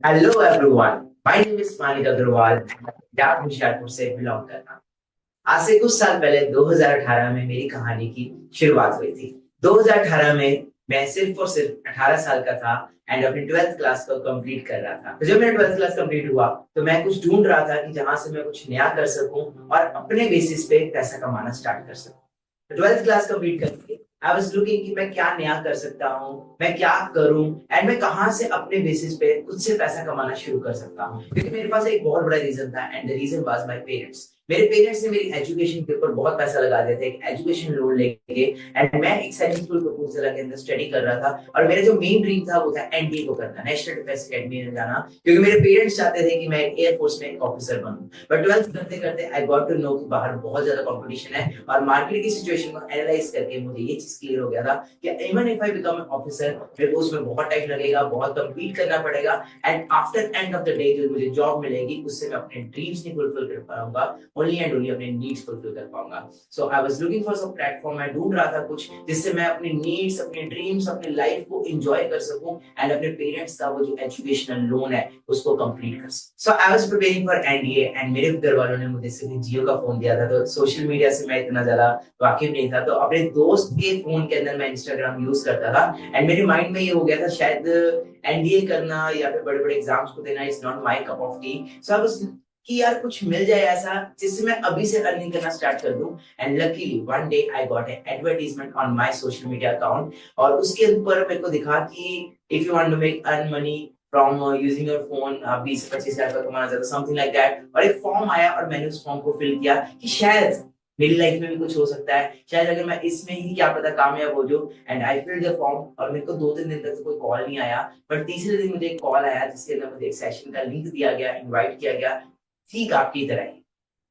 Hello everyone, my name is Manik Agarwal. Punjab Hoshiarpur से belong करता हूँ। आज से कुछ साल पहले 2018 में मेरी कहानी की शुरुआत हुई थी। 2018 में मैं सिर्फ और सिर्फ 18 साल का था एंड अपनी 12th क्लास को कंप्लीट कर रहा था। तो जब मेरा 12th क्लास कंप्लीट हुआ तो मैं कुछ ढूंढ रहा था कि जहां से मैं कुछ नया कर सकूं और अपने बेसिस पे पैसा कमाना स्टार्ट कर सकूं। 12th क्लास कंप्लीट करके आई वाज लुकिंग कि मैं क्या नया कर सकता हूँ, मैं क्या करूं एंड मैं कहां से अपने बेसिस पे खुद से पैसा कमाना शुरू कर सकता हूँ। क्योंकि मेरे पास एक बहुत बड़ा रीजन था and the reason was my parents. मेरे पेरेंट्स ने मेरी एजुकेशन के ऊपर बहुत पैसा लगा दिया था, एक एजुकेशन लोन लेके। एंड मैं एक सक्सेसफुल प्रपोजल के अंदर स्टडी कर रहा था और मेरा जो मेन ड्रीम था वो था एनडीए को करना, नेशनल डिफेंस अकेडमी में जाना। क्योंकि मेरे पेरेंट्स चाहते थे कि मैं एयरफोर्स में एक ऑफिसर बनूं। बट 12th करते करते आई गॉट टू नो कि बाहर बहुत ज्यादा कंपटीशन है और मार्केट की सिचुएशन को एनालाइज करके मुझे ये चीज क्लियर हो गया था कि even if I become an officer मेरे को उसमें बहुत टाइम लगेगा, बहुत कम्पीट करना पड़ेगा and after end of the day जो मुझे जॉब मिलेगी उससे मैं अपने ड्रीम्स नहीं फुलफिल कर पाऊंगा, ओनली एंड ओनली अपने नीड्स फुलफिल कर पाऊंगा। So I was looking for some platform. मैं ढूंढ रहा था कुछ जिससे मैं अपनी नीड्स, अपने ड्रीम्स, अपनी लाइफ को एंजॉय कर सकूं एंड अपने पेरेंट्स का वो जो एजुकेशनल लोन है उसको कंप्लीट कर सकूं। So I was preparing for NDA and मेरे घर वालों ने मुझे सिर्फ जियो का फोन दिया था, तो सोशल मीडिया से मैं इतना ज्यादा वाकिफ नहीं था। तो अपने दोस्त के फोन के अंदर मैं इंस्टाग्राम यूज करता था एंड मेरे माइंड में ये हो गया था शायद एनडीए करना या फिर बड़े बड़े एग्जाम्स को देना is not my cup of T. So I was कि यार कुछ मिल जाए ऐसा जिससे मैं अभी से अर्निंग करना स्टार्ट कर दूं। And luckily one day I got an advertisement on my social media account और उसके ऊपर मेरे को दिखा कि if you want to make earn money from using your phone, आप 20 से 25 हजार का कमाना चाहते हो, समथिंग लाइक दैट। और एक फॉर्म आया और मैंने उस फॉर्म को फिल किया कि शायद मेरी लाइफ में भी कुछ हो सकता है, शायद अगर मैं इसमें ही क्या पता कामयाब हो जाऊं। And I filled the form और मेरे को 2-3 दिन तक तो कोई कॉल नहीं आया। पर तीसरे दिन मुझे एक कॉल आया जिसके अंदर मुझे एक सेशन का लिंक दिया गया, इनवाइट किया गया, ठीक आपकी तरह ही।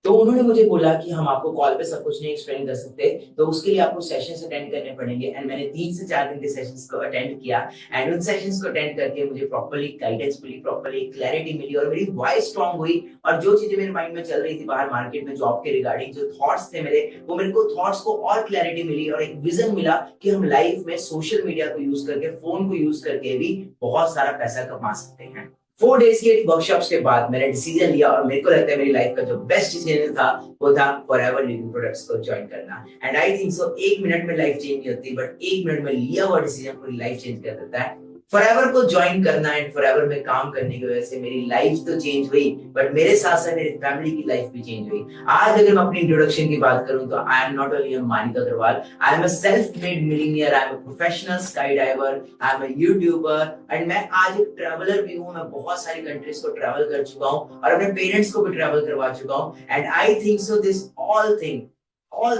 तो उन्होंने मुझे बोला कि हम आपको कॉल पे सब कुछ नहीं एक्सप्लेन कर सकते, तो उसके लिए आपको सेशंस अटेंड करने पड़ेंगे। एंड मैंने 3 से 4 दिन के सेशंस को अटेंड किया एंड उन सेशंस को अटेंड करके मुझे प्रॉपर्ली गाइडेंस मिली, प्रॉपर्ली क्लैरिटी मिली और मेरी वॉइस स्ट्रांग हुई। और जो चीजें मेरे माइंड में चल रही थी बाहर मार्केट में जॉब के रिगार्डिंग, जो थॉट्स थे मेरे, वो मेरे को थॉट्स को और क्लैरिटी मिली और एक विजन मिला कि हम लाइफ में सोशल मीडिया को यूज करके, फोन को यूज करके भी बहुत सारा पैसा कमा सकते हैं। 4 डेज के वर्कशॉप्स के बाद मैंने डिसीजन लिया और मेरे को लगता है मेरी लाइफ का जो बेस्ट डिसीजन था वो था फॉरएवर लिविंग प्रोडक्ट्स को ज्वाइन करना। And I think so 1 minute में लाइफ चेंज नहीं होती, बट 1 मिनट में लिया हुआ डिसीजन पूरी लाइफ चेंज कर देता है। फॉरएवर को ज्वाइन करना एंड फॉरएवर में काम करने की वजह से मेरी लाइफ तो चेंज हुई, बट मेरे साथ साथ मेरी फैमिली की लाइफ भी चेंज हुई। आज अगर मैं अपनी इंट्रोडक्शन की बात करूं तो I am not only a Manik Agarwal, I am a self made millionaire, I am a professional sky diver, I am a YouTuber and मैं आज एक ट्रैवलर भी हूं। मैं बहुत सारी कंट्रीज को ट्रैवल कर चुका हूं और अपने पेरेंट्स को भी ट्रैवल करवा चुका हूं। And I think so this all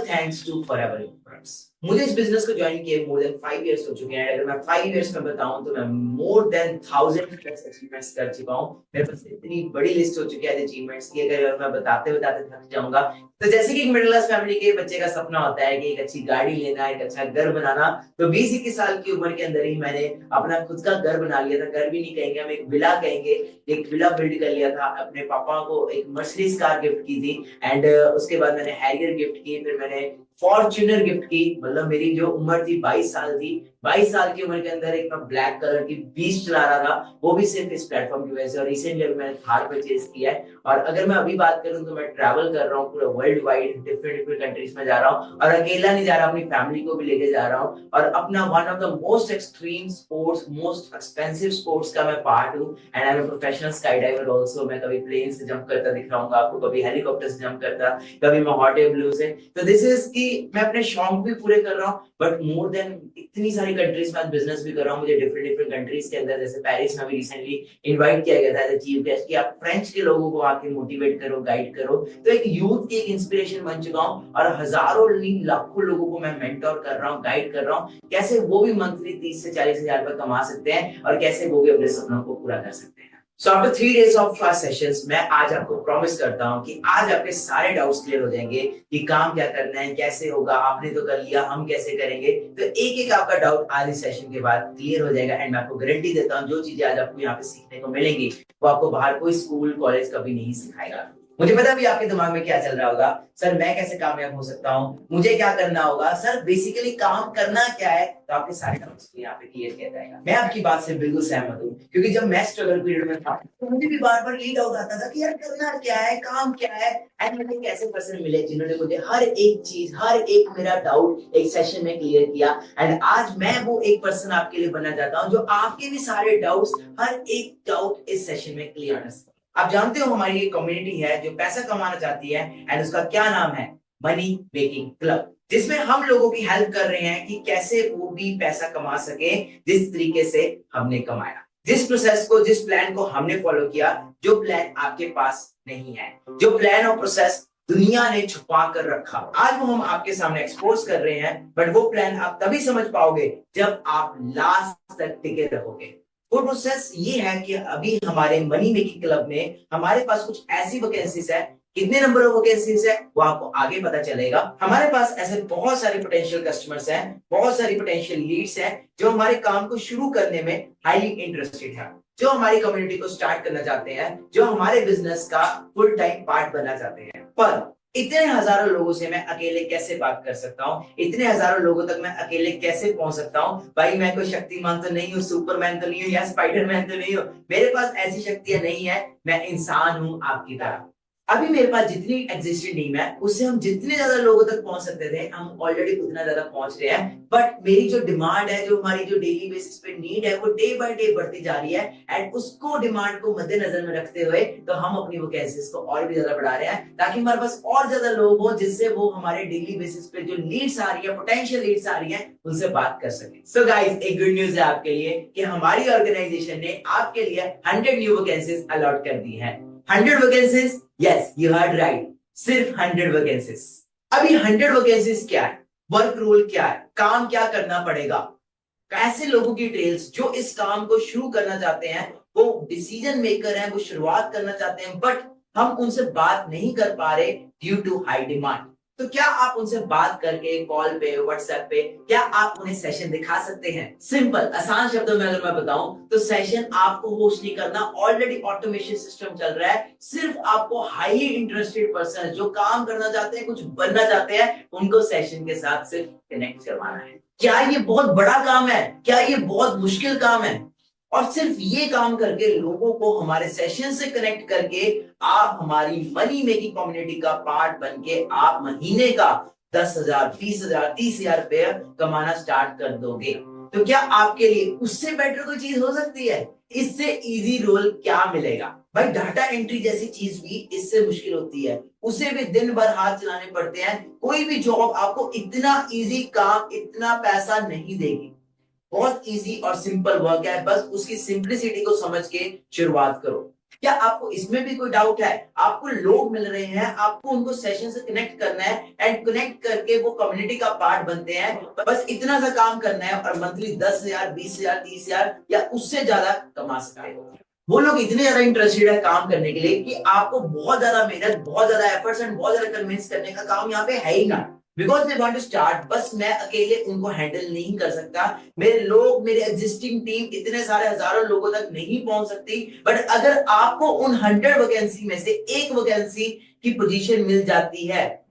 thanks to forever products. मुझे इस बिजनेस को ज्वाइन किए मोर देन 5 इयर्स हो चुके हैं। अगर मैं 5 इयर्स में बताऊं तो मैं मोर देन 1000+ अचीवमेंट्स कर चुका हूं। मेरे पास इतनी बड़ी लिस्ट हो चुकी है अचीवमेंट्स की, अगर मैं बताते बताते थक जाऊंगा। तो जैसे कि एक मिडिल क्लास फैमिली के बच्चे का सपना होता है कि एक अच्छी गाड़ी लेना, एक अच्छा घर बनाना, तो 20-21 साल की उम्र के अंदर ही मैंने अपना खुद का घर बना लिया था। घर भी नहीं कहेंगे हम, एक विला कहेंगे। एक विला बिल्ड कर लिया था। अपने पापा को एक मर्सिडीज कार गिफ्ट की थी एंड उसके बाद मैंने हैरियर गिफ्ट की, फिर मैंने फॉर्च्यूनर गिफ्ट की। मतलब मेरी जो उम्र थी 22 साल थी, 22 साल की उम्र के अंदर एक मैं ब्लैक कलर की बीस्ट चला रहा था, वो भी सिर्फ इस प्लेटफॉर्म की वजह से। और रिसेंटली अभी मैंने थार परचेज किया है। और अगर मैं अभी बात करूं तो मैं ट्रैवल कर रहा हूँ पूरा world wide, different different countries में जा रहा हूँ और अकेला नहीं जा रहा, अपनी फैमिली को भी लेके जा रहा हूँ। और अपना one of the most extreme sports, most expensive sports का मैं पार्ट हूँ and I am a professional sky diver also. मैं कभी प्लेन से जंप करता दिखाऊंगा आपको, कभी हेलीकॉप्टर से जंप करता, कभी मैं हॉट एयर ब्लू से। तो दिस इज कि मैं अपने शौक भी पूरे कर रहा हूँ, बट मोर देन इतनी सारी कंट्रीज में बिजनेस भी कर रहा हूँ। मुझे डिफरेंट डिफरेंट कंट्रीज के अंदर, जैसे पेरिस में भी रिसेंटली इनवाइट किया गया था एज चीफ गेस्ट कि आप फ्रेंच के लोगों को आके मोटिवेट करो, गाइड करो। तो एक यूथ की एक इंस्पिरेशन बन चुका हूँ और हजारों लाखों लोगों को मैं मेंटोर कर रहा हूँ, गाइड कर रहा हूँ, कैसे वो भी मंथली 30 से 40 हजार रुपए कमा सकते हैं और कैसे वो भी अपने सपनों को पूरा कर सकते हैं। So after 3 days of class sessions मैं आज आपको प्रॉमिस करता हूं कि आज आपके सारे डाउट्स क्लियर हो जाएंगे कि काम क्या करना है, कैसे होगा। आपने तो कर लिया, हम कैसे करेंगे। तो एक एक आपका डाउट आज इस सेशन के बाद क्लियर हो जाएगा एंड मैं आपको गारंटी देता हूं जो चीजें आज आपको यहाँ पे सीखने को मिलेंगी वो आपको बाहर कोई स्कूल कॉलेज कभी नहीं सिखाएगा। मुझे पता भी आपके दिमाग में क्या चल रहा होगा, सर मैं कैसे कामयाब हो सकता हूँ, मुझे क्या करना होगा, सर बेसिकली काम करना क्या है। तो आपके सारे डाउट्स यहाँ पे क्लियर किया जाएगा। मैं आपकी बात से बिल्कुल सहमत हूँ, क्योंकि जब मैं स्ट्रगल पीरियड में था तो मुझे भी बार बार यही डाउट आता था कि यार करना क्या है, काम क्या है। एंड मुझे एक ऐसे पर्सन मिले जिन्होंने मुझे हर एक चीज, हर एक मेरा डाउट एक सेशन में क्लियर किया। एंड आज मैं वो एक पर्सन आपके लिए बनना चाहता हूँ जो आपके भी सारे डाउट्स, हर एक डाउट इस सेशन में क्लियर कर सके। आप जानते हो हमारी एक कम्युनिटी है जो पैसा कमाना चाहती है, एंड उसका क्या नाम है, मनी मेकिंग क्लब, जिसमें हम लोगों की हेल्प कर रहे हैं कि कैसे वो भी पैसा कमा सके जिस तरीके से हमने कमाया, जिस प्रोसेस को, जिस प्लान को हमने फॉलो किया, जो प्लान आपके पास नहीं है, जो प्लान और प्रोसेस दुनिया ने छुपा कर रखा, आज वो हम आपके सामने एक्सपोज कर रहे हैं। बट वो प्लान आप तभी समझ पाओगे जब आप लास्ट तक टिके रहोगे। वो प्रोसेस ये है कि अभी हमारे मनी मेकिंग क्लब में हमारे पास कुछ ऐसी वैकेंसीज है, कितने नंबर ऑफ वैकेंसीज है वो आपको आगे पता चलेगा। हमारे पास ऐसे बहुत सारे पोटेंशियल कस्टमर्स हैं, बहुत सारी पोटेंशियल लीड्स हैं जो हमारे काम को शुरू करने में हाईली इंटरेस्टेड है, जो हमारी कम्युनिटी को स्टार्ट करना चाहते हैं, जो हमारे बिजनेस का फुल टाइम पार्ट बनना चाहते हैं। पर इतने हजारों लोगों से मैं अकेले कैसे बात कर सकता हूँ, इतने हजारों लोगों तक मैं अकेले कैसे पहुंच सकता हूँ। भाई मैं कोई शक्तिमान तो नहीं हूँ, सुपरमैन तो नहीं हूँ, या स्पाइडरमैन तो नहीं हूँ, मेरे पास ऐसी शक्तियां नहीं है। मैं इंसान हूँ आपकी तरह। अभी मेरे पास जितनी एग्जिस्टिंग टीम है उससे हम जितने ज्यादा लोगों तक पहुंच सकते थे हम ऑलरेडी उतना ज्यादा पहुंच रहे हैं। बट मेरी जो डिमांड है, जो हमारी जो डेली बेसिस पे नीड है, वो डे बाय डे बढ़ती जा रही है। एंड उसको, डिमांड को मद्देनजर में रखते हुए तो हम अपनी वैकेंसीज को और भी ज्यादा बढ़ा रहे हैं, ताकि हमारे पास और ज्यादा लोग हो जिससे वो हमारे डेली बेसिस पे जो लीड्स आ रही है, पोटेंशियल लीड्स आ रही है, उनसे बात कर सके। सो गाइस, एक गुड न्यूज है आपके लिए कि हमारी ऑर्गेनाइजेशन ने आपके लिए 100 न्यू वैकेंसीज अलॉट कर दी है। 100 vacancies, yes you heard right, सिर्फ 100 वैकेंसीज। अभी 100 वैकेंसीज क्या है, वर्क रोल क्या है, काम क्या करना पड़ेगा, कैसे लोगों की डिटेल्स जो इस काम को शुरू करना चाहते हैं, वो डिसीजन मेकर हैं, वो शुरुआत करना चाहते हैं, बट हम उनसे बात नहीं कर पा रहे ड्यू टू हाई डिमांड। तो क्या आप उनसे बात करके कॉल पे, व्हाट्सएप पे, क्या आप उन्हें सेशन दिखा सकते हैं? सिंपल, आसान शब्दों में अगर मैं बताऊं तो सेशन आपको होस्ट नहीं करना, ऑलरेडी ऑटोमेशन सिस्टम चल रहा है। सिर्फ आपको हाईली इंटरेस्टेड पर्सन जो काम करना चाहते हैं, कुछ बनना चाहते हैं, उनको सेशन के साथ सिर्फ कनेक्ट करवाना है। क्या ये बहुत बड़ा काम है? क्या ये बहुत मुश्किल काम है? और सिर्फ ये काम करके, लोगों को हमारे सेशन से कनेक्ट करके, आप हमारी मनी मेकिंग कम्युनिटी का पार्ट बन के आप महीने का 10,000, 20,000, 30,000 रुपया कमाना स्टार्ट कर दोगे। तो क्या आपके लिए उससे बेटर कोई चीज हो सकती है? इससे इजी रोल क्या मिलेगा? भाई डाटा एंट्री जैसी चीज भी इससे मुश्किल होती है, उसे भी दिन भर हाथ चलाने पड़ते हैं। कोई भी जॉब आपको इतना इजी काम, इतना पैसा नहीं देगी। बहुत इजी और सिंपल वर्क है, बस उसकी सिंपलिसिटी को समझ के शुरुआत करो। क्या आपको इसमें भी कोई डाउट है? आपको लोग मिल रहे हैं, आपको उनको सेशन से कनेक्ट करना है, एंड कनेक्ट करके वो कम्युनिटी का पार्ट बनते हैं। बस इतना सा काम करना है और मंथली 10,000, 20,000, 30,000 या उससे ज्यादा कमा सकते हो। वो लोग इतने ज्यादा इंटरेस्टेड है काम करने के लिए कि आपको बहुत ज्यादा मेहनत, बहुत ज्यादा एफर्ट्स एंड बहुत ज्यादा कन्विंस करने का काम यहाँ पे है ही ना। Because they want to start. बस मैं अकेले उनको हैंडल नहीं कर सकता, मेरे लोग, मेरे एग्जिस्टिंग टीम इतने सारे हजारों लोगों तक नहीं पहुंच सकती। बट अगर आपको उन 100 वैकेंसी में से एक वैकेंसी की पोजीशन मिल जाती है,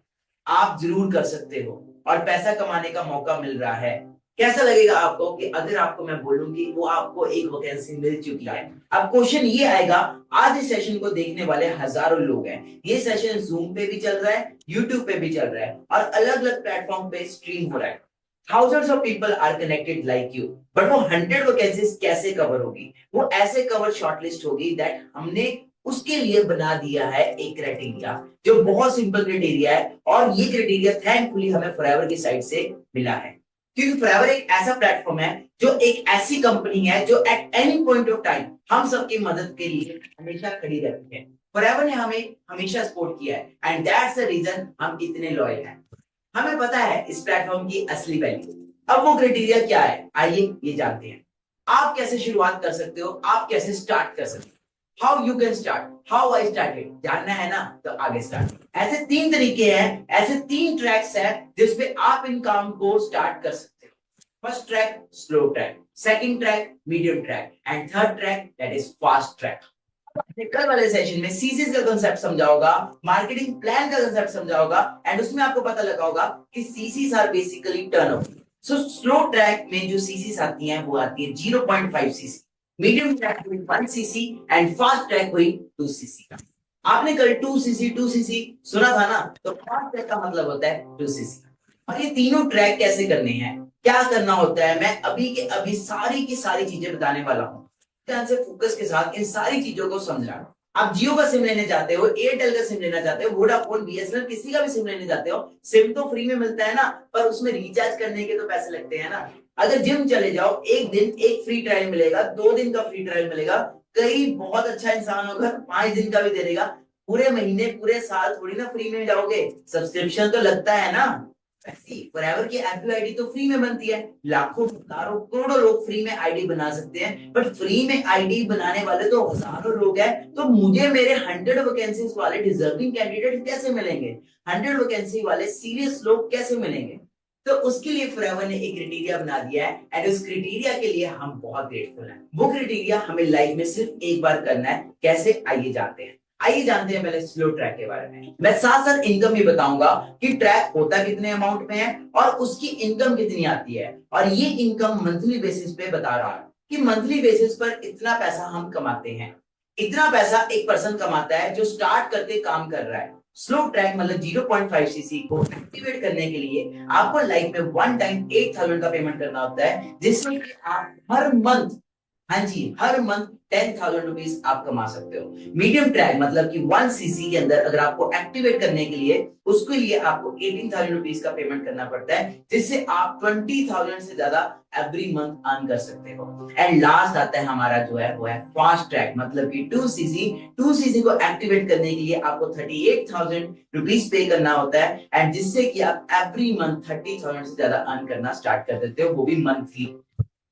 आप जरूर कर सकते हो और पैसा कमाने का मौका मिल रहा है। कैसा लगेगा आपको कि अगर आपको मैं बोलूं कि वो आपको एक वैकेंसी मिल चुकी है? अब क्वेश्चन ये आएगा, आज इस सेशन को देखने वाले हजारों लोग हैं, ये सेशन जूम पे भी चल रहा है, यूट्यूब पे भी चल रहा है और अलग अलग प्लेटफॉर्म पे स्ट्रीम हो रहा है। Thousands of people are connected like you, but वो 100 वैकेंसीज कैसे कवर होगी? वो ऐसे कवर शॉर्टलिस्ट होगी दैट हमने उसके लिए बना दिया है एक क्राइटेरिया, जो बहुत सिंपल क्राइटेरिया है। और ये क्राइटेरिया थैंकफुली हमें फॉरएवर की साइड से मिला है, क्योंकि फॉरएवर एक ऐसा प्लेटफॉर्म है, जो एक ऐसी कंपनी है जो at any point of time हम सबकी मदद के लिए हमेशा खड़ी रहती है। फॉरएवर ने हमें हमेशा सपोर्ट किया है, एंड दैट्स द रीजन हम इतने लॉयल हैं। हमें पता है इस प्लेटफॉर्म की असली वैल्यू। अब वो क्राइटेरिया क्या है, आइए ये जानते हैं। आप कैसे शुरुआत कर सकते हो, आप कैसे स्टार्ट कर सकते हो, how you can start, how I started, जानना है ना? तो आगे स्टार्ट। ऐसे 3 तरीके हैं, ऐसे 3 ट्रैक्स हैं जिसपे आप इन काम को स्टार्ट कर सकते हो। First track slow track, second track medium track, and third track that is fast track. कल वाले सेशन में सीसीस का कंसेप्ट समझा होगा, मार्केटिंग प्लान का कंसेप्ट समझा होगा, एंड उसमें आपको पता लगा होगा कि CCs are basically turnover. So slow track में जो सीसीस आती हैं वो आती है 0.5 सीसी, मीडियम ट्रैक हुई 1 सीसी एंड फास्ट ट्रैक हुई 2 सीसी का। आपने कल 2 सीसी 2 सीसी सुना था ना, तो फास्ट ट्रैक का मतलब होता है 2 सीसी। और ये तीनों ट्रैक कैसे करने हैं, क्या करना होता है, मैं अभी के अभी सारी की सारी चीजें बताने वाला हूं। ध्यान से फोकस के साथ इन सारी चीजों को समझना। आप जियो का सिम लेने जाते हो, एयरटेल का सिम लेना चाहते हो, वोडाफोन बीएसएनएल किसी का भी सिम लेने जाते हो, सिम तो फ्री में मिलता है ना, पर उसमें रिचार्ज करने के तो पैसे लगते हैं ना। अगर जिम चले जाओ, एक दिन एक फ्री ट्रायल मिलेगा, 2 दिन का फ्री ट्रायल मिलेगा, कई बहुत अच्छा इंसान होगा 5 दिन का भी दे देगा। पूरे महीने पूरे साल थोड़ी ना फ्री में जाओगे, सब्सक्रिप्शन तो लगता है ना। फॉरएवर की एफबी आईडी तो फ्री में बनती है, लाखों हजारों करोड़ों लोग फ्री में आईडी बना सकते हैं, बट फ्री में आईडी बनाने वाले तो हजारों लोग हैं। तो मुझे मेरे 100 वैकेंसीज वाले डिजर्विंग कैंडिडेट कैसे मिलेंगे, 100 वैकेंसी वाले सीरियस लोग कैसे मिलेंगे? तो उसके लिए फॉरएवर ने एक क्राइटेरिया बना दिया है, एंड उस क्राइटेरिया के लिए हम बहुत ग्रेटफुल हैं। वो क्राइटेरिया हमें लाइफ में सिर्फ एक बार करना है। कैसे, आइए जानते हैं। आइए जानते हैं पहले स्लो ट्रैक के बारे में। मैं साथ साथ इनकम भी बताऊंगा कि ट्रैक होता कितने अमाउंट में है और उसकी इनकम कितनी आती है, और ये इनकम मंथली बेसिस पे बता रहा है कि मंथली बेसिस पर इतना पैसा हम कमाते हैं। इतना पैसा एक पर्सन कमाता है जो स्टार्ट करके काम कर रहा है। स्लो ट्रैक मतलब 0.5 सीसी को एक्टिवेट करने के लिए आपको लाइफ में वन टाइम 8,000 का पेमेंट करना होता है, जिसमें कि आप हर मंथ, हाँ जी, हर मंथ 10,000 रुपीज आप कमा सकते हो। मीडियम ट्रैक मतलब कि 1 सीसी के अंदर अगर आपको एक्टिवेट करने के लिए, उसके लिए आपको 18,000 रुपीज का पेमेंट करना पड़ता है, जिससे आप 20,000 से ज्यादा एवरी मंथ अर्न कर सकते हो। एंड लास्ट आता है हमारा जो है वो है फास्ट ट्रैक मतलब कि 2 सीसी। 2 सीसी को एक्टिवेट करने के लिए आपको 38,000 रुपीज पे करना होता है, एंड जिससे कि आप एवरी मंथ 30,000 से ज्यादा अर्न करना स्टार्ट कर देते हो, वो भी मंथली।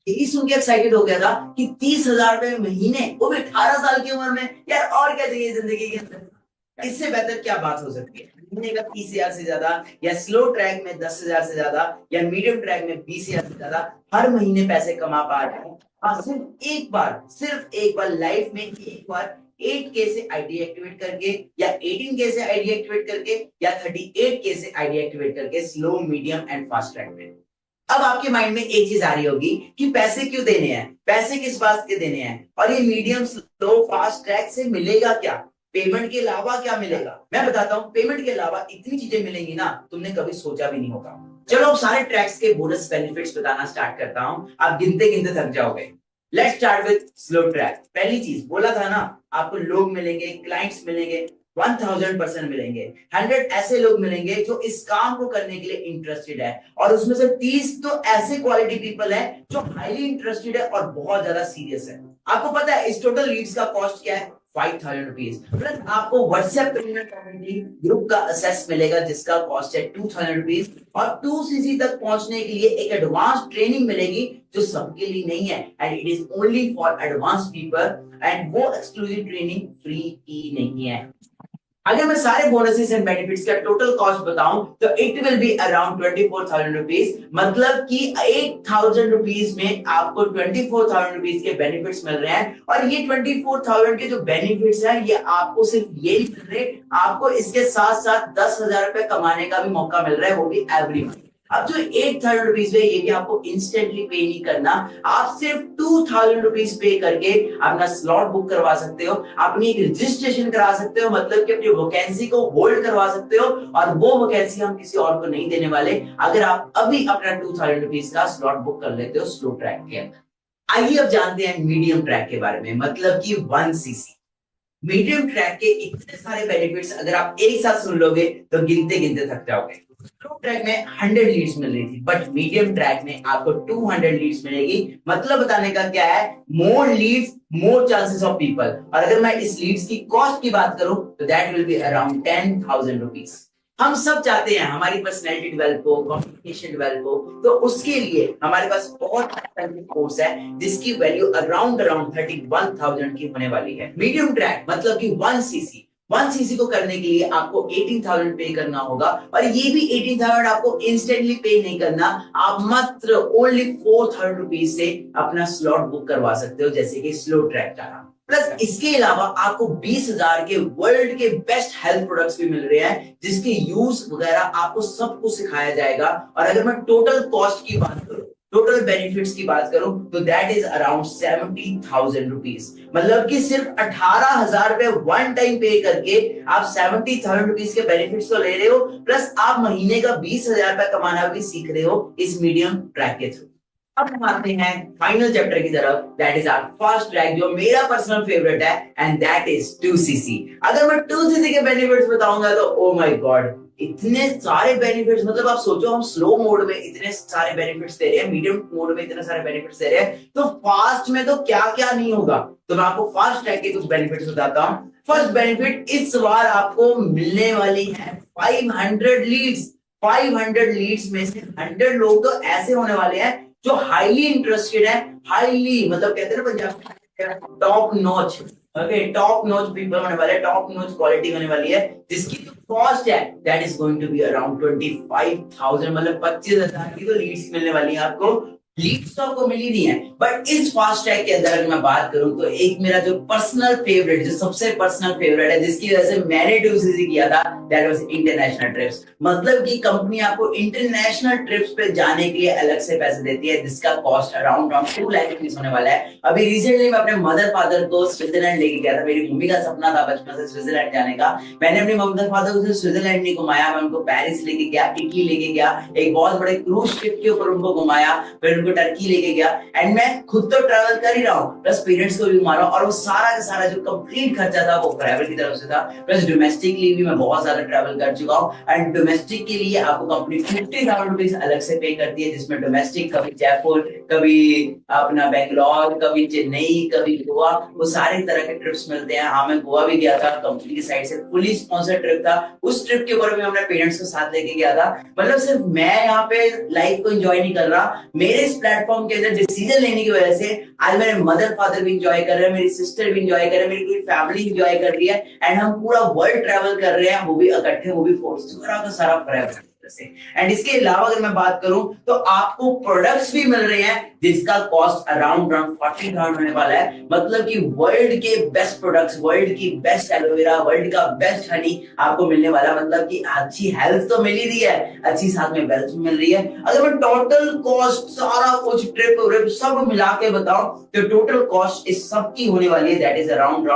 यही सुन के एक्साइटेड हो गया था कि 30,000 रुपए महीने, वो भी 18 साल की उम्र में, यार और क्या चाहिए जिंदगी के अंदर। इससे बेहतर क्या बात हो सकती है? महीने का 30,000 से ज्यादा, या स्लो ट्रैक में 10,000 से ज्यादा, या मीडियम ट्रैक में 20,000 से ज्यादा हर महीने पैसे कमा पा रहे हैं। हाँ, सिर्फ एक बार लाइफ में, एक बार 8K से आईडी एक्टिवेट करके, या 18K से आईडी एक्टिवेट करके, या 38K से आईडी एक्टिवेट करके, slow, medium and fast track में। अब आपके माइंड में एक चीज आ रही होगी कि पैसे क्यों देने हैं, पैसे किस बात के देने हैं, और ये मीडियम, स्लो, फास्ट ट्रैक से मिलेगा क्या, पेमेंट के अलावा क्या मिलेगा? मैं बताता हूँ, पेमेंट के अलावा इतनी चीजें मिलेंगी ना, तुमने कभी सोचा भी नहीं होगा। चलो अब सारे ट्रैक्स के बोनस बेनिफिट्स बताना स्टार्ट करता हूँ, आप गिनते गिनते थक जाओगे। Let's start with slow track. पहली चीज बोला था ना, आपको लोग मिलेंगे, क्लाइंट्स मिलेंगे, 1000% मिलेंगे। 100 ऐसे लोग मिलेंगे जो इस काम को करने के लिए इंटरेस्टेड है, और उसमें से 30 तो ऐसे क्वालिटी पीपल है जो हाईली इंटरेस्टेड है और बहुत ज्यादा सीरियस है। आपको पता है इस टोटल लीड्स का कॉस्ट क्या है? 5,000 रुपीज। प्लस आपको व्हाट्सएप पेमेंट कम्युनिटी ग्रुप का एक्सेस मिलेगा जिसका कॉस्ट है 2,000 रुपीज, और 2 सीसी तक पहुंचने के लिए एक एडवांस ट्रेनिंग मिलेगी जो सबके लिए नहीं है, and it is only for advance people, and वो एक्सक्लूसिव ट्रेनिंग फ्री की नहीं है। अगर मैं सारे बोनसेस एंड बेनिफिट्स का टोटल कॉस्ट बताऊं तो it will be around 24,000 rupees, मतलब कि 8,000 रुपीज में आपको 24,000 रुपीज के बेनिफिट्स मिल रहे हैं। और ये 24,000 के जो बेनिफिट्स हैं, ये आपको सिर्फ ये नहीं मिल रहे, आपको इसके साथ साथ 10,000 रुपए कमाने का भी मौका मिल रहा है, वो भी एवरी मंथ। अब जो 8,000 रुपीज है, ये भी आपको इंस्टेंटली पे नहीं करना, आप सिर्फ 2,000 रुपीज पे करके अपना स्लॉट बुक करवा सकते हो, अपनी एक रजिस्ट्रेशन करा सकते हो, मतलब कि अपनी वैकेंसी को होल्ड करवा सकते हो, और वो वैकेंसी हम किसी और को नहीं देने वाले अगर आप अभी अपना 2,000 रुपीज का स्लॉट बुक कर लेते हो स्लो ट्रैक के अंदर। आइए अब जानते हैं मीडियम ट्रैक के बारे में, मतलब कि 1 सीसी। मीडियम ट्रैक के इतने सारे बेनिफिट्स अगर आप एक साथ सुन लोगे तो गिनते गिनते थक जाओगे। स्लो ट्रैक में 100 लीड्स मिल रही थी, बट मीडियम ट्रैक में आपको 200 लीड्स मिलेगी। मतलब बताने का क्या है, मोर Leeds more chances of people. और अगर मैं इस लीड्स की कॉस्ट की बात करूं तो that will be around 10,000 rupees. हम सब चाहते हैं हमारी पर्सनैलिटी डेवलप हो, कम्युनिकेशन डेवलप हो, तो उसके लिए हमारे पास बहुत कोर्स है जिसकी वैल्यू अराउंड 31,000 की होने वाली है। मीडियम ट्रैक मतलब कि 1 सीसी, 1 सीसी को करने के लिए आपको 18,000 पे करना होगा, और ये भी 18,000 आपको इंस्टेंटली पे नहीं करना, आप मात्र ओनली 4,000 रुपीज से अपना स्लॉट बुक करवा सकते हो, जैसे कि स्लो ट्रैक का। प्लस इसके अलावा आपको 20,000 के वर्ल्ड के बेस्ट हेल्थ प्रोडक्ट्स भी मिल रहे हैं, जिसके यूज वगैरह आपको सब कुछ सिखाया जाएगा। और अगर मैं टोटल कॉस्ट की बात करूं, टोटल बेनिफिट्स की बात करूं, तो दैट इज अराउंड 70,000 रुपीज। मतलब कि सिर्फ 18,000 रुपए वन टाइम पे करके आप 70,000 रुपीज के बेनिफिट्स तो ले रहे हो, प्लस आप महीने का 20,000 रुपए कमाना भी सीख रहे हो इस मीडियम ट्रैक के थ्रू। अब हम आते हैं फाइनल चैप्टर की तरफ, that is our first track, जो मेरा पर्सनल फेवरेट है, एंड दैट इज 2cc। अगर मैं 2cc के बेनिफिट्स बताऊंगा तो ओ माय गॉड, इतने सारे बेनिफिट्स। मतलब आप सोचो, हम स्लो मोड में इतने सारे बेनिफिट्स दे रहे हैं, मीडियम मोड में इतने सारे बेनिफिट्स दे रहे हैं, तो फास्ट में तो क्या क्या नहीं होगा। तो मैं आपको फास्ट ट्रैक के कुछ बेनिफिट्स बताता हूं। फर्स्ट बेनिफिट, इस बार आपको मिलने वाली है 500 लीड्स। 500 लीड्स में से 100 लोग तो ऐसे होने वाले हैं जो हाईली इंटरेस्टेड है, हाईली, मतलब कहते हैं ना Punjab top notch, okay, top notch people होने वाले, टॉप नॉच क्वालिटी होने वाली है, जिसकी जो कॉस्ट है that is going to be around 25,000, मतलब 25,000 की तो लीड्स मिलने वाली है आपको। लीड्स तो आपको मिल ही नहीं है, बट इस फास्ट ट्रैक के अंदर अगर मैं बात करूं तो एक मेरा जो पर्सनल फेवरेट, जो सबसे पर्सनल फेवरेट है, जिसकी वजह से मैंने 2cc किया था, दैट वाज इंटरनेशनल ट्रिप्स। मतलब कि कंपनी आपको इंटरनेशनल ट्रिप्स पे जाने के लिए अलग से पैसे देती है, जिसका कॉस्ट अराउंड 2 लाख रुपीस होने वाला है। अभी रिसेंटली मैं अपने मदर फादर को स्विट्जरलैंड लेके गया था। मेरी मम्मी का सपना था बचपन से स्विट्जरलैंड जाने का। मैंने अपने मदर फादर को स्विट्जरलैंड नहीं घुमाया, मैं उनको पेरिस लेके गया, इटली लेके गया, एक बहुत बड़े क्रूज शिप के ऊपर उनको घुमाया, फिर उनको टर्की लेके गया। एंड मैं खुद तो ट्रैवल कर ही रहा हूँ, प्लस पेरेंट्स को भी घुमा रहा हूँ, और वो सारा का सारा जो कंप्लीट खर्चा था वो ट्रैवल की तरफ से था। प्लस डोमेस्टिकली भी मैं बहुत ज्यादा ट्रैवल कर चुका हूँ, एंड डोमेस्टिक के लिए आपको कंपनी 50,000 रुपीज अलग से पे करती है, जिसमें डोमेस्टिक कभी जयपुर, कभी अपना बेंगलोर, कभी चेन्नई, कभी गोवा, वो सारे तरह के ट्रिप्स मिलते हैं। हाँ, मैं गोवा भी गया था, कंपनी की साइड से फुली स्पॉन्सर्ड ट्रिप था। उस ट्रिप के ऊपर भी अपने पेरेंट्स को साथ लेके गया था। मतलब सिर्फ मैं यहाँ पे लाइफ को एंजॉय नहीं कर रहा, मेरे इस प्लेटफॉर्म के अंदर डिसीजन लेने की वजह से आज मेरे मदर फादर भी एंजॉय कर रहे हैं, मेरी सिस्टर भी एंजॉय कर रहे हैं, मेरी पूरी फैमिली एंजॉय कर रही है, एंड हम पूरा वर्ल्ड ट्रैवल कर रहे हैं, वो भी इकट्ठे, वो भी फोर्स, सारा का सारा ट्रैवल। एंड इसके अलावा अगर मैं बात करूं तो आपको प्रोडक्ट्स भी मिल रहे हैं, जिसका कॉस्ट अराउंड 40,000 होने वाला है। मतलब कि वर्ल्ड के बेस्ट प्रोडक्ट्स, वर्ल्ड की बेस्ट एलोवेरा, वर्ल्ड का बेस्ट हनी आपको मिलने वाला। मतलब कि अच्छी हेल्थ तो मिल ही रही है, अच्छी साथ में वेल्थ मिल रही है। अगर मैं टोटल कॉस्ट सारा कुछ ट्रिप सब मिला के बताऊं तो टोटल कॉस्ट इस सब की होने वाली है, दैट इज अराउंड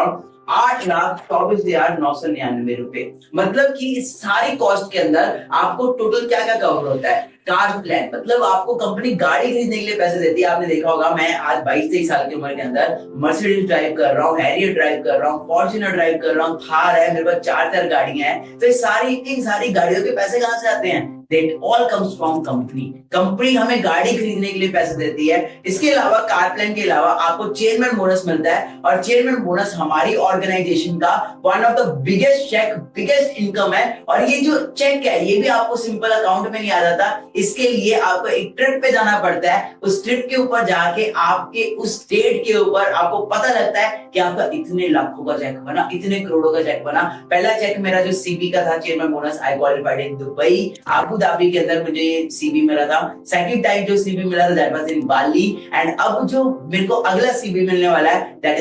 8,24,999 रुपए। मतलब कि इस सारी कॉस्ट के अंदर आपको टोटल क्या क्या कवर होता है। कार प्लान, मतलब आपको कंपनी गाड़ी खरीदने के लिए पैसे देती है। आपने देखा होगा, मैं आज 22-23 साल की उम्र के अंदर मर्सिडीज ड्राइव कर रहा हूँ, हैरियर ड्राइव कर रहा हूँ, फॉर्च्यूनर ड्राइव कर रहा हूँ, थार है, मेरे पास 4 गाड़ियां हैं। तो ये सारी गाड़ियों के पैसे कहां से आते हैं? That all comes from company. Company हमें गाड़ी खरीदने के लिए पैसे देती है। इसके अलावा कार प्लान के अलावा आपको चेयरमैन बोनस मिलता है, और चेयरमैन बोनस हमारी ऑर्गेनाइजेशन का one of the biggest cheque, biggest income है। और ये जो चेक है ये भी आपको सिंपल अकाउंट में नहीं आ जाता, इसके लिए आपको एक ट्रिप पे जाना पड़ता है। उस ट्रिप के ऊपर जाके आपके उस स्टेट के ऊपर आपको पता लगता है कि आपका इतने लाखों का चेक बना, इतने करोड़ों का चेक बना। पहला चेक मेरा जो सीबी का था, chairman bonus, I qualified in Dubai, Abu Dhabi के अंदर मुझे सीबी मिला था। सेकंड टाइम जो सीबी मिला था that was in Bali, and अब जो मेरे को अगला सीबी मिलने वाला है that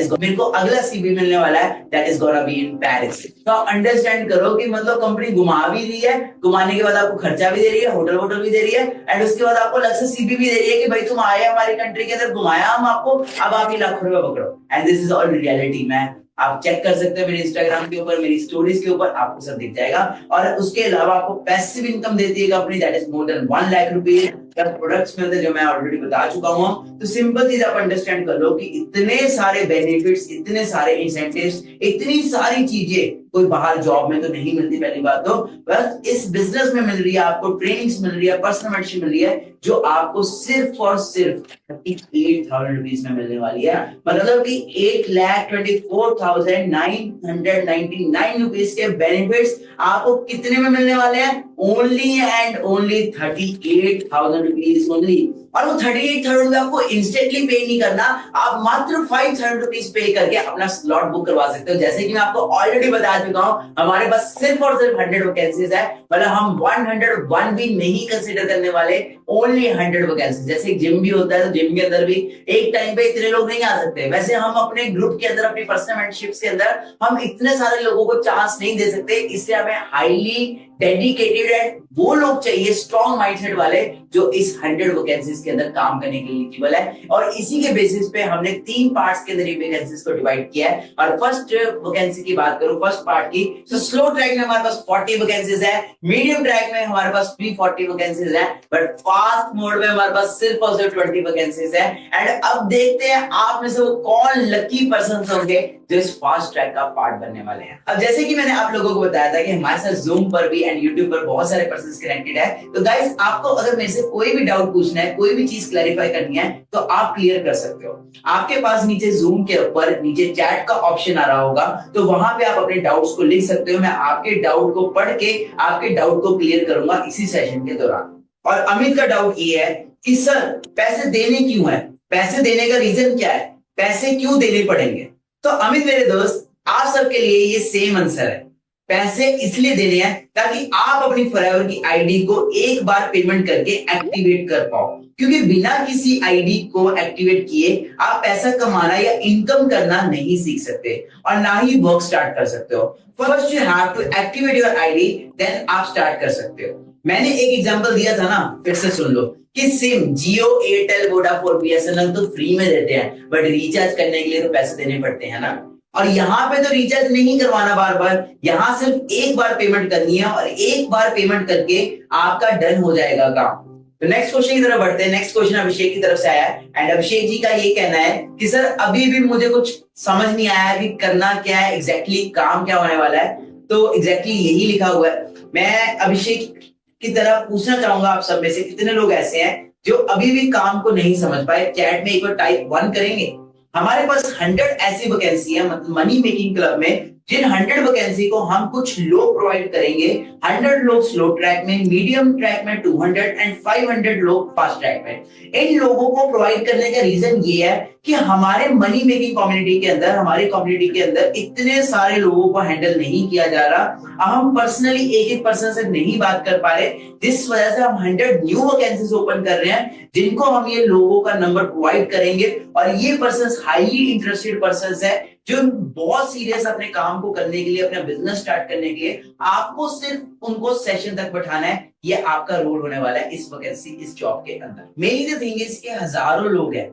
is gonna be in Paris. तो आप अंडरस्टैंड करो कि मतलब कंपनी घुमा भी रही है, घुमाने के बाद आपको खर्चा भी दे रही है, होटल भी दे रही है, एंड उसके बाद आपको अलग से सीबी भी दे रही है कि भाई तुम आए हमारी कंट्री के अंदर, घुमाया हम आपको, अब आप ये लाखों रुपए पकड़ो। And this is all reality. मैं आप चेक कर सकते हैं मेरे इंस्टाग्राम के ऊपर, मेरी स्टोरीज के ऊपर आपको सब दिख जाएगा। और उसके अलावा आपको पैसिव इनकम देती है company, that is more than 1 lakh rupees. Products मिलते हैं जो मैं ऑलरेडी बता चुका हूं। तो सिंपल चीज आप अंडरस्टैंड कर लो कि इतने सारे बेनिफिट्स, इतने सारे इंसेंटिव्स, इतनी सारी चीजें कोई बाहर जॉब में तो नहीं मिलती। पहली बात तो बस इस बिजनेस में मिल रही है, आपको ट्रेनिंग्स मिल रही है, पर्सनल मेंटरशिप मिल रही है, जो आपको सिर्फ और सिर्फ 38,000 रुपीज में मिलने वाली है। मतलब कि 8,24,999 रुपीज के बेनिफिट्स आपको कितने में मिलने वाले हैं? Only and only 38,000 rupees only. और वो 38,000 रुपए आपको इंस्टेंटली पे नहीं करना, आप मात्र 5,000 रुपीज पे करके अपना स्लॉट बुक करवा सकते हो। जैसे कि मैं आपको ऑलरेडी बता चुका हूं, हमारे पास सिर्फ और सिर्फ 100 वैकेंसीज है। मतलब हम 101 भी नहीं कंसीडर करने वाले, ओनली 100 वैकेंसी। जैसे जिम भी होता है तो जिम के अंदर भी एक टाइम पे इतने लोग नहीं आ सकते, वैसे हम अपने ग्रुप के अंदर, अपनी पर्सनल मेंटरशिप्स के अंदर हम इतने सारे लोगों को चांस नहीं दे सकते, इसलिए हमें हाईली डेडिकेटेड एंड वो लोग चाहिए स्ट्रॉन्ग माइंडसेट वाले जो इस 100 वैकेंसीज के अंदर काम करने के लिए एलिजिबल है। और इसी के बेसिस पे हमने 3 पार्ट्स के अंदर ये वैकेंसीज को डिवाइड किया है। और फर्स्ट वैकेंसी की बात करूं, फर्स्ट पार्ट की, तो स्लो ट्रैक में हमारे पास 40 वैकेंसीज है, मीडियम ट्रैक में हमारे पास 340 वैकेंसीज है, बट फास्ट मोड में हमारे पास सिर्फ और सिर्फ 20 वैकेंसीज है। एंड अब देखते हैं आप में से वो कौन लकी पर्सन होंगे जो इस फास्ट ट्रैक का पार्ट बनने वाले हैं। अब जैसे कि मैंने आप लोगों को बताया था कि हमारे साथ जूम पर भी एंड यूट्यूब पर बहुत सारे पर्सन कनेक्टेड है, तो गाइस आपको अगर मेरे से कोई भी डाउट पूछना है, कोई भी चीज क्लैरिफाई करनी है, तो आप क्लियर कर सकते हो। आपके पास नीचे जूम के ऊपर नीचे चैट का ऑप्शन आ रहा होगा, तो वहां पे आप अपने डाउट्स को लिख सकते हो। मैं आपके डाउट को पढ़ के आपके डाउट को क्लियर करूंगा इसी सेशन के दौरान। और अमित का डाउट ये है कि सर पैसे देने क्यों है, पैसे देने का रीजन क्या है, पैसे क्यों देने पड़ेंगे? तो अमित मेरे दोस्त, आप सबके लिए ये सेम आंसर है। पैसे इसलिए देने हैं ताकि आप अपनी फॉरएवर की आईडी को एक बार पेमेंट करके एक्टिवेट कर पाओ, क्योंकि बिना किसी आईडी को एक्टिवेट किए आप पैसा कमाना या इनकम करना नहीं सीख सकते और ना ही वर्क स्टार्ट कर सकते हो। First you have to activate your ID, then आप स्टार्ट कर सकते हो। मैंने एक एग्जांपल दिया था ना, फिर से सुन लो कि सिम जियो, एयरटेल, वोडाफोन, बीएसएनएल तो फ्री में देते हैं, बट रिचार्ज करने के लिए तो पैसे देने पड़ते हैं ना। और यहाँ पे तो रिचार्ज नहीं करवाना बार बार, यहाँ सिर्फ एक बार पेमेंट करनी है और एक बार पेमेंट करके आपका डन हो जाएगा काम। तो नेक्स्ट क्वेश्चन की तरफ बढ़ते हैं। नेक्स्ट क्वेश्चन अभिषेक की तरफ से आया है एंड अभिषेक जी का ये कहना है कि सर अभी भी मुझे कुछ समझ नहीं आया कि करना क्या है, एग्जैक्टली काम क्या होने वाला है। तो एग्जैक्टली यही लिखा हुआ है। मैं अभिषेक की तरह पूछना चाहूंगा आप सब में से कितने लोग ऐसे हैं जो अभी भी काम को नहीं समझ पाए। चैट में एक बार टाइप 1 करेंगे। हमारे पास 100 ऐसी वैकेंसी है मतलब मनी मेकिंग क्लब में, जिन 100 वैकेंसी को हम कुछ लोग प्रोवाइड करेंगे। 100 लोग स्लो ट्रैक में, मीडियम ट्रैक में 200 एंड 500 लोग फास्ट ट्रैक में। इन लोगों को प्रोवाइड करने का रीजन ये है कि हमारे मनी मेकिंग कम्युनिटी के अंदर, हमारी कम्युनिटी के अंदर इतने सारे लोगों को हैंडल नहीं किया जा रहा। हम पर्सनली एक एक पर्सन से नहीं बात कर पा रहे, जिस वजह से हम 100 न्यू वैकेंसीज ओपन कर रहे हैं, जिनको हम ये लोगों का नंबर प्रोवाइड करेंगे। और ये पर्सन हाईली इंटरेस्टेड पर्सन है जो बहुत सीरियस अपने काम को करने के लिए, अपना बिजनेस स्टार्ट करने के लिए। आपको सिर्फ उनको सेशन तक बैठाना है, ये आपका रोल होने वाला है इस वैकेंसी, इस जॉब के अंदर। मेरी द थिंग इज के हजारों लोग हैं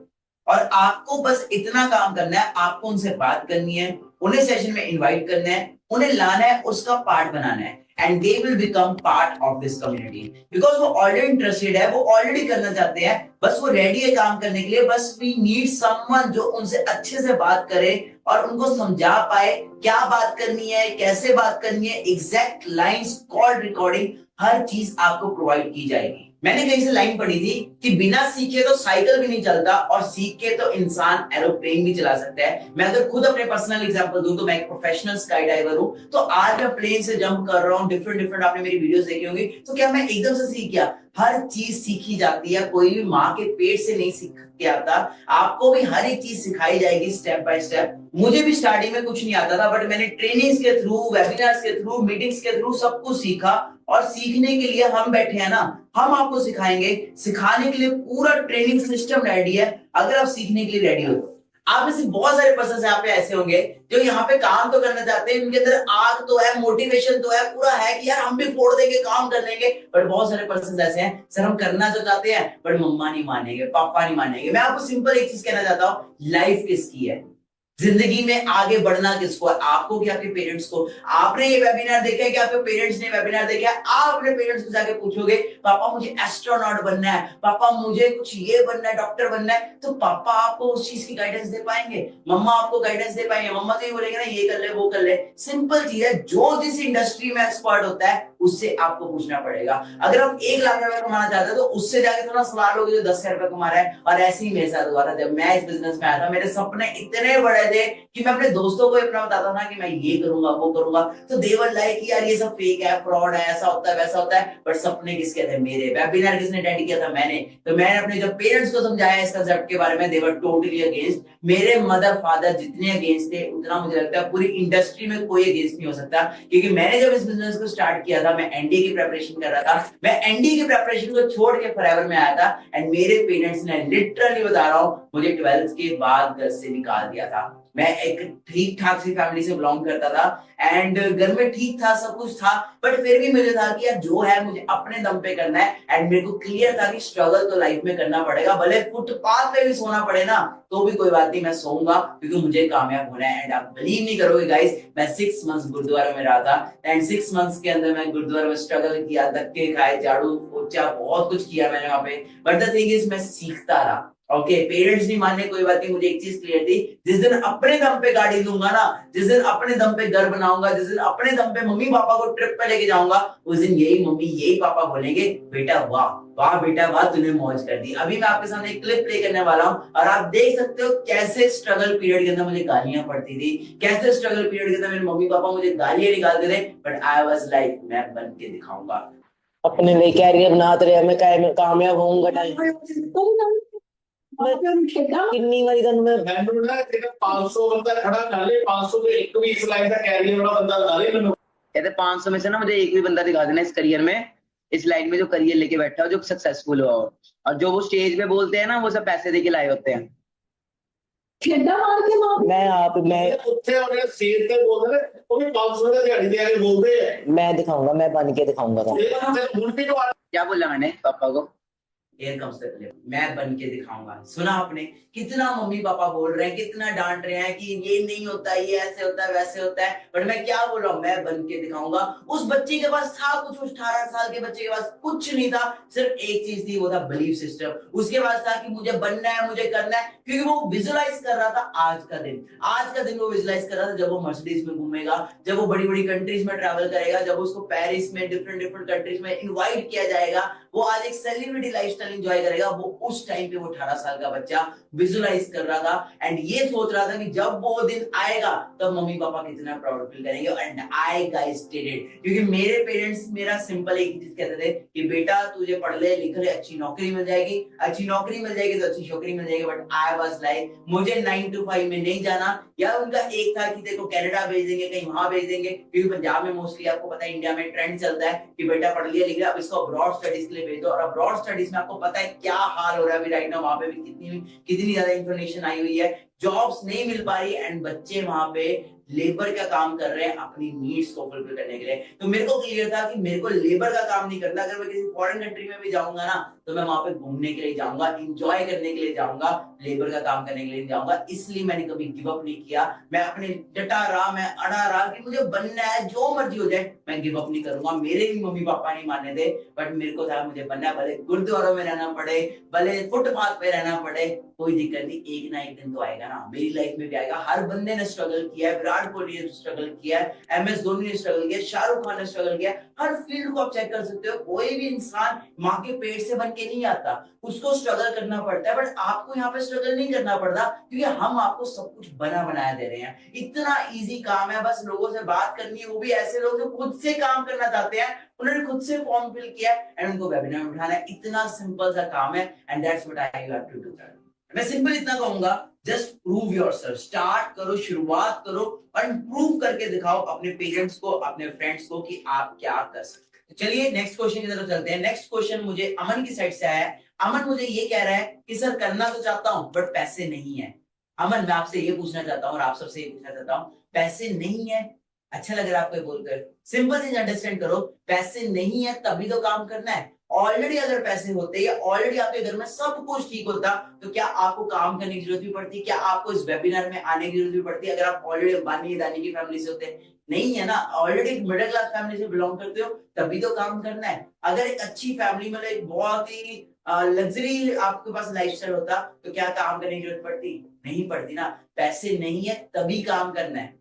और आपको बस इतना काम करना है, आपको उनसे बात करनी है, उन्हें सेशन में इनवाइट करना है, उन्हें लाना है, उसका पार्ट बनाना है and they will become part of this community. Because वो ऑलरेडी इंटरेस्टेड है, वो ऑलरेडी करना चाहते हैं, बस वो रेडी है काम करने के लिए। बस वी नीड समवन जो उनसे अच्छे से बात करे और उनको समझा पाए क्या बात करनी है, कैसे बात करनी है, एग्जैक्ट लाइंस, कॉल रिकॉर्डिंग, हर चीज आपको प्रोवाइड की जाएगी। मैंने कहीं से लाइन पढ़ी थी कि बिना सीखे तो साइकिल भी नहीं चलता और सीख के तो इंसान एरोप्लेन भी चला सकता है। मैं अगर खुद अपने पर्सनल एग्जांपल दूं तो मैं एक प्रोफेशनल स्काई डाइवर हूं। तो आज मैं प्लेन से जंप कर रहा हूं, डिफरेंट आपने मेरी वीडियोस देखी होंगी। तो क्या मैं एकदम से सीख गया? हर चीज सीखी जाती है, कोई भी माँ के पेट से नहीं सीख के आता। आपको भी हर एक चीज सिखाई जाएगी स्टेप बाय स्टेप। मुझे भी स्टार्टिंग में कुछ नहीं आता था, बट मैंने ट्रेनिंग्स के थ्रू, वेबिनार्स के थ्रू, मीटिंग्स के थ्रू सब कुछ सीखा। और सीखने के लिए हम बैठे हैं ना, हम आपको सिखाएंगे। सिखाने के लिए पूरा ट्रेनिंग सिस्टम रेडी है, अगर आप सीखने के लिए रेडी हो। आप में से बहुत सारे पर्सन यहाँ पे ऐसे होंगे जो यहाँ पे काम तो करना चाहते हैं, उनके अंदर आग तो है, मोटिवेशन तो है, पूरा है कि यार हम भी फोड़ देंगे, काम कर लेंगे। बट बहुत सारे पर्सन ऐसे हैं, सर हम करना तो चाहते हैं बट मम्मा नहीं मानेंगे, पापा नहीं मानेंगे। मैं आपको सिंपल एक चीज कहना चाहता हूँ, लाइफ किसकी है, जिंदगी में आगे बढ़ना किसको है, आपको कि आपके पेरेंट्स को। आपने ये वेबिनार देखा है कि आपके पेरेंट्स ने वेबिनार देखा है? आप अपने पेरेंट्स को जाके पूछोगे पापा मुझे एस्ट्रोनॉट बनना है, पापा मुझे कुछ ये बनना है, डॉक्टर बनना है, तो पापा आपको उस चीज की गाइडेंस दे पाएंगे, मम्मा आपको गाइडेंस दे पाएंगे। मम्मा तो ये बोलेंगे ना ये कर ले वो कर ले। सिंपल चीज है, जो जिस इंडस्ट्री में एक्सपर्ट होता है उससे आपको पूछना पड़ेगा। अगर आप 1 लाख रुपए कमाना चाहते हो तो उससे जाके थोड़ा सवाल होगा जो 10,000 रुपए कमा रहा है। और ऐसे ही मेरे साथ हुआ था, जब मैं इस बिजनेस में आया था मेरे सपने इतने बड़े थे कि मैं अपने दोस्तों को अपना बताता था कि मैं ये करूंगा वो करूंगा, तो दे वर लाइक यार ये सब फेक है, फ्रॉड है, ऐसा होता है वैसा होता है। बट सपने किसके थे? मेरे। वेबिनार किसने अटेंड किया था? मैंने। तो मैंने अपने जब पेरेंट्स को समझाया इस कंसेप्ट के बारे में, दे वर टोटली अगेंस्ट। मेरे मदर फादर जितने अगेंस्ट थे, उतना मुझे लगता है पूरी इंडस्ट्री में कोई अगेंस्ट नहीं हो सकता। क्योंकि मैंने जब इस बिजनेस को स्टार्ट किया था था, मैं एनडीए की प्रिपरेशन कर रहा था, मैं एनडीए की प्रिपरेशन को छोड़ के फॉरएवर में आया था एंड मेरे पेरेंट्स ने लिटरली बता रहा हूँ मुझे 12th के बाद घर से निकाल दिया था। मैं एक ठीक ठाक सी फैमिली से बिलोंग करता था एंड घर में ठीक था, सब कुछ था, बट फिर भी मुझे था कि यार जो है मुझे अपने दम पे करना है एंड मेरे को क्लियर था कि स्ट्रगल तो लाइफ में करना पड़ेगा, भले फुटपाथ पे भी सोना पड़े ना तो भी कोई बात नहीं, मैं सोऊंगा क्योंकि मुझे कामयाब होना है। एंड आप बिलीव नहीं करोगे गाइस, मैं 6 मंथ्स गुरुद्वारा में रहा था एंड 6 मंथ्स के अंदर मैं गुरुद्वारा में स्ट्रगल किया, धक्के खाए, झाड़ू पोछा, बहुत कुछ किया मैंने वहां पे, बट द थिंग इज मैं सीखता रहा। ओके, पेरेंट्स नहीं माने कोई बात नहीं, मुझे एक चीज क्लियर थी, जिस दिन अपने दम पे गाड़ी लूंगा ना, जिस दिन अपने दम पे घर बनाऊंगा, जिस दिन अपने दम पे मम्मी पापा को ट्रिप पे लेके जाऊंगा, उस दिन यही मम्मी यही पापा बोलेंगे बेटा वाह वाह बेटा वाह तूने मौज कर दी। अभी मैं आपके सामने एक क्लिप प्ले करने वाला हूं और आप देख सकते हो कैसे स्ट्रगल पीरियड के अंदर मुझे गालियां पड़ती थी, कैसे स्ट्रगल पीरियड के अंदर मेरे मम्मी पापा मुझे गालियां निकालते थे, बट आई वाज लाइक मैं बन के दिखाऊंगा, अपने लिए कैरियर बनाते रहे, मैं कामयाब होऊंगा किन्नी वारी ਤੁਹਾਨੂੰ ਮੈਂ ਮੈਨੂੰ ਨਾ ਜਿਹੜਾ 500 ਬੰਦਾ ਖੜਾ ਕਰ ਲੇ 500 ਤੋਂ ਇੱਕ ਵੀ ਇਸ ਲਾਈਨ ਦਾ ਕੈਰੀਅਰ वाला बंदा दिखा दे ਮੈਨੂੰ। कहते 500 में से ना मुझे एक भी बंदा दिखा देना इस करियर में, इस लाइन में जो करियर लेके बैठा हो, जो सक्सेसफुल हुआ हो, और जो वो स्टेज पे बोलते हैं ना वो सब पैसे देके लाए होते हैं। मैं आप मैं ਉੱਥੇ ਉਹਨੇ ਸੀਟ ਤੇ ਬੋਲਦੇ ਨੇ ਉਹ ਵੀ 500 ਦਾ ਦਿਹਾੜੀ ਦੇ ਕੇ ਬੋਲਦੇ ਆ। मैं दिखाऊंगा, मैं बन के दिखाऊंगा ਹੁਣ ਵੀ तो क्या बोला मैंने पापा को, Here comes the clip, मैं बन के दिखाऊंगा। सुना आपने कितना मम्मी पापा बोल रहे हैं, कितना डांट रहे हैं कि ये नहीं होता, ये ऐसे होता है वैसे होता है, बट मैं क्या बोल रहा हूँ, मैं बन के दिखाऊंगा। उस बच्चे के पास था कुछ, 18 साल के बच्चे के पास कुछ नहीं था, सिर्फ एक चीज थी, वो था बिलीफ सिस्टम। उसके पास था कि मुझे बनना है, मुझे करना है, क्योंकि वो विजुअलाइज कर रहा था आज का दिन, आज का दिन वो विजुअलाइज कर रहा था जब वो मर्सिडीज में घूमेगा, जब वो बड़ी बड़ी कंट्रीज में ट्रैवल करेगा, जब उसको पेरिस में डिफरेंट कंट्रीज में इन्वाइट किया जाएगा, वो आज एक सेलिब्रिटी लाइफस्टाइल एंजॉय करेगा। वो उस टाइम पे वो 18 साल का बच्चा विजुअलाइज कर रहा था एंड ये सोच रहा था कि जब वो दिन आएगा तब मम्मी पापा कितना प्राउड फील करेंगे, and I guys did it. क्योंकि मेरे पेरेंट्स मेरा सिंपल एक चीज कहते थे कि बेटा तुझे पढ़ ले लिख ले, अच्छी नौकरी मिल जाएगी, अच्छी नौकरी मिल जाएगी तो अच्छी छोकरी मिल जाएगी, बट आई वाज लाइक मुझे 9 to 5 में नहीं जाना। या उनका एक था कि देखो कनाडा भेज देंगे, कहीं वहां भेज देंगे, क्योंकि पंजाब में मोस्टली आपको पता है इंडिया में ट्रेंड चलता है कि बेटा पढ़ लिया लिख लिया अब इसको अब्रॉड स्टडीज के लिए भेज दो, और अब्रॉड स्टडीज में आपको पता है क्या हाल हो रहा है अभी राइट नाउ, वहां पे भी कितनी ज्यादा इंफॉर्मेशन आई हुई है, जॉब्स नहीं मिल पा रही एंड बच्चे वहां पे लेबर का काम कर रहे हैं अपनी नीड्स को फुलफिल करने के लिए। तो मेरे को क्लियर था कि मेरे को लेबर का काम नहीं करना, अगर मैं किसी फॉरेन कंट्री में भी जाऊंगा ना तो मैं वहां पे घूमने के लिए जाऊंगा, एंजॉय करने के लिए जाऊंगा, लेबर का काम करने के लिए जाऊंगा। इसलिए मैंने कभी गिव अप नहीं किया, मैं अपने डटा रहा, मैं अड़ा रहा कि मुझे बनना है, जो मर्जी हो जाए मैं गिव अप नहीं करूंगा। मेरे भी मम्मी पापा नहीं माने थे, बट मेरे को था मुझे बनना है, भले गुरुद्वारों में रहना पड़े, भले फुटपाथ पे रहना पड़े, कोई दिक्कत नहीं, एक ना एक दिन तो आएगा ना, मेरी लाइफ में भी आएगा। हर बंदे ने स्ट्रगल किया है, विराट कोहली ने स्ट्रगल किया है, MS धोनी ने स्ट्रगल किया, शाहरुख खान ने स्ट्रगल किया, हर फील्ड को आप चेक कर सकते हो। कोई भी इंसान माँ के पेट से बन के नहीं आता, उसको स्ट्रगल करना पड़ता है, बट आपको यहाँ पे स्ट्रगल नहीं करना पड़ता, क्योंकि हम आपको सब कुछ बना बनाया दे रहे हैं। इतना इजी काम है, बस लोगों से बात करनी है, वो भी ऐसे लोग जो खुद से काम करना चाहते हैं, उन्होंने खुद से फॉर्म फिल किया एंड उनको वेबिनार में उठाना है। इतना सिंपल सा काम है and that's what I have to do. मैं सिंपल इतना कहूंगा, जस्ट प्रूव योरसेल्फ, स्टार्ट करो, शुरुआत करो और प्रूव करके दिखाओ अपने पेरेंट्स को, अपने फ्रेंड्स को कि आप क्या कर सकते हैं। तो चलिए नेक्स्ट क्वेश्चन की तरफ चलते हैं। नेक्स्ट क्वेश्चन मुझे अमन की साइड से आया है। अमन मुझे ये कह रहा है कि सर करना तो चाहता हूं बट पैसे नहीं है। अमन मैं आपसे ये पूछना चाहता हूं और आप सबसे ये पूछना चाहता हूं, पैसे नहीं है, अच्छा लग रहा है आपको बोलकर? सिंपल चीज अंडरस्टैंड करो, पैसे नहीं है तभी तो काम करना है। ऑलरेडी अगर पैसे होते या ऑलरेडी आपके घर में सब कुछ ठीक होता तो क्या आपको काम करने की जरूरत भी पड़ती, क्या आपको इस वेबिनार में आने की जरूरत भी पड़ती अगर आप ऑलरेडी अंबानी अदानी की फैमिली से होते? नहीं है ना, ऑलरेडी मिडिल क्लास फैमिली से बिलोंग करते हो तभी तो काम करना है। अगर एक अच्छी फैमिली में एक बहुत ही लग्जरी आपके पास लाइफस्टाइल होता तो क्या काम करने की जरूरत पड़ती? नहीं पड़ती ना। पैसे नहीं है तभी काम करना है।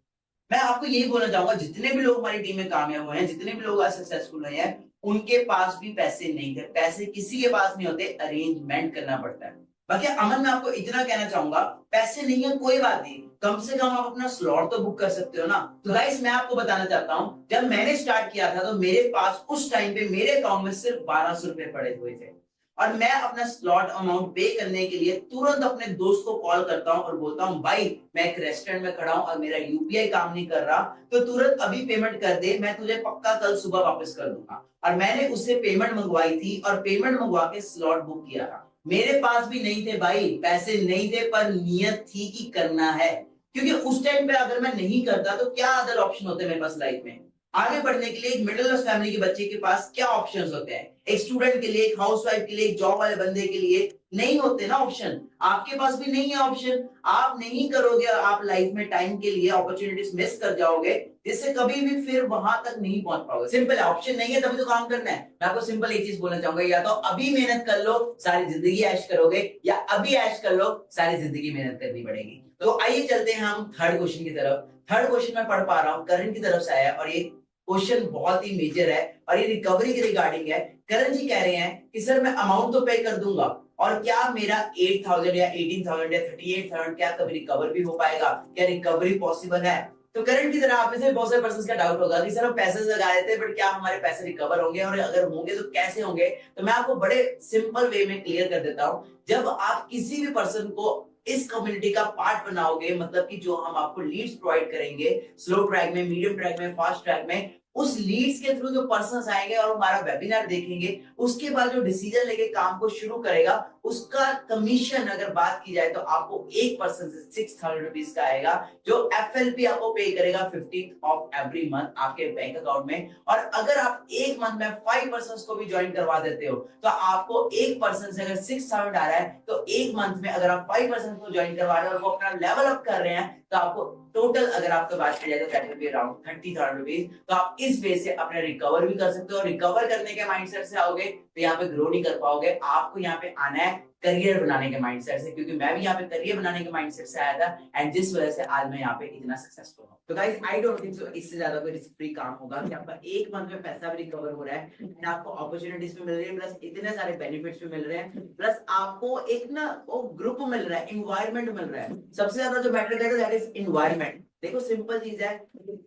मैं आपको यही बोलना चाहूंगा, जितने भी लोग हमारी टीम में कामयाब हुए हैं, जितने भी लोग आज सक्सेसफुल हुए हैं, उनके पास भी पैसे नहीं थे। पैसे किसी के पास नहीं होते, अरेंजमेंट करना पड़ता है। बाकी अमन मैं आपको इतना कहना चाहूंगा, पैसे नहीं है कोई बात नहीं, कम से कम आप अपना स्लॉट तो बुक कर सकते हो ना। तो गाइस मैं आपको बताना चाहता हूं, जब मैंने स्टार्ट किया था तो मेरे पास उस टाइम पे मेरे अकाउंट में सिर्फ 1200 रुपए पड़े हुए थे। और मैं अपना स्लॉट अमाउंट पे करने के लिए तुरंत अपने दोस्त को कॉल करता हूँ और बोलता हूँ भाई मैं एक रेस्टोरेंट में खड़ा हूँ और मेरा यूपीआई काम नहीं कर रहा, तो तुरंत अभी पेमेंट कर दे, मैं तुझे पक्का कल सुबह वापस कर दूंगा। और मैंने उससे पेमेंट मंगवाई थी और पेमेंट मंगवा के स्लॉट बुक किया था। मेरे पास भी नहीं थे भाई, पैसे नहीं थे, पर नियत थी कि करना है, क्योंकि उस टाइम पे अगर मैं नहीं करता तो क्या अदर ऑप्शन होते मेरे पास लाइफ में आगे बढ़ने के लिए। एक मिडिल क्लास फैमिली के बच्चे के पास क्या ऑप्शंस होते हैं, एक स्टूडेंट के लिए, एक हाउसवाइफ के लिए, एक जॉब वाले बंदे के लिए नहीं होते ना ऑप्शन। आपके पास भी नहीं है ऑप्शन, आप नहीं करोगे, आप लाइफ में टाइम के लिए अपॉर्चुनिटीज मिस कर जाओगे, जिससे कभी भी फिर वहां तक नहीं पहुंच पाओगे। सिंपल है, ऑप्शन नहीं है तभी तो काम करना है। मैं आपको सिंपल एक चीज बोलना चाहूंगा, या तो अभी मेहनत कर लो सारी जिंदगी ऐश करोगे, या अभी ऐश कर लो सारी जिंदगी मेहनत करनी पड़ेगी। तो आइए चलते हैं हम थर्ड क्वेश्चन की तरफ। थर्ड क्वेश्चन मैं पढ़ पा रहा हूँ, करण की तरफ से आया और ये क्वेश्चन बहुत ही मेजर है और ये रिकवरी के रिगार्डिंग है। करण जी कह रहे हैं कि सर मैं अमाउंट तो पे कर दूंगा, और क्या मेरा 8,000 या 18,000 या 38,000 क्या कभी रिकवर भी हो पाएगा, क्या रिकवरी पॉसिबल है? तो करंट की तरह आप में से बहुत सारे पर्सन का डाउट होगा कि सर हम पैसे लगा देते हैं बट क्या हमारे पैसे रिकवर होंगे, और अगर होंगे तो कैसे होंगे? तो मैं आपको बड़े सिंपल वे में क्लियर कर देता हूं। जब आप किसी भी पर्सन को इस कम्युनिटी का पार्ट बनाओगे, मतलब कि जो हम आपको लीड्स प्रोवाइड करेंगे स्लो ट्रैक में, मीडियम ट्रैक में, फास्ट ट्रैक में, उस लीड्स के थ्रू जो पर्सन्स आएंगे और हमारा वेबिनार देखेंगे, उसके बाद जो डिसीजन लेके काम को शुरू करेगा उसका कमीशन अगर बात की जाए तो आपको एक पर्सन से 6,000 रुपीज का आएगा, जो FLP आपको पे करेगा 15th ऑफ एवरी मंथ आपके बैंक अकाउंट में। और अगर आप एक मंथ में 5 पर्सन को भी ज्वाइन करवा देते हो तो आपको एक पर्सन से अगर 6,000 आ रहा है तो एक मंथ में अगर आप 5 पर्सन को ज्वाइन करवा रहे हो और वो अपना लेवल अप कर रहे हैं तो आपको टोटल अगर आपको बात की जाए तो that will be around 30,000 rupees. तो आप इस वे से अपने रिकवर भी कर सकते हो। रिकवर करने के माइंडसेट से आओगे तो यहाँ पे ग्रो नहीं कर पाओगे। आपको यहाँ पे आना है करियर बनाने के माइंडसेट से, क्योंकि मैं भी यहाँ पे करियर बनाने के माइंडसेट से आया था एंड जिस वजह से आज मैं यहाँ पे इतना सक्सेसफुल हूँ। तो guys I don't think so इससे ज्यादा कोई रिस्क फ्री काम होगा कि आपका एक मंथ में पैसा भी रिकवर हो रहा है एंड आपको अपॉर्चुनिटीज भी मिल रही है, प्लस इतने सारे बेनिफिट्स भी मिल रहे हैं, प्लस आपको एक ना वो ग्रुप मिल रहा है, एनवायरमेंट मिल रहा है। सबसे ज्यादा जो मैटर करेगा दैट इज एनवायरमेंट। देखो सिंपल चीज है,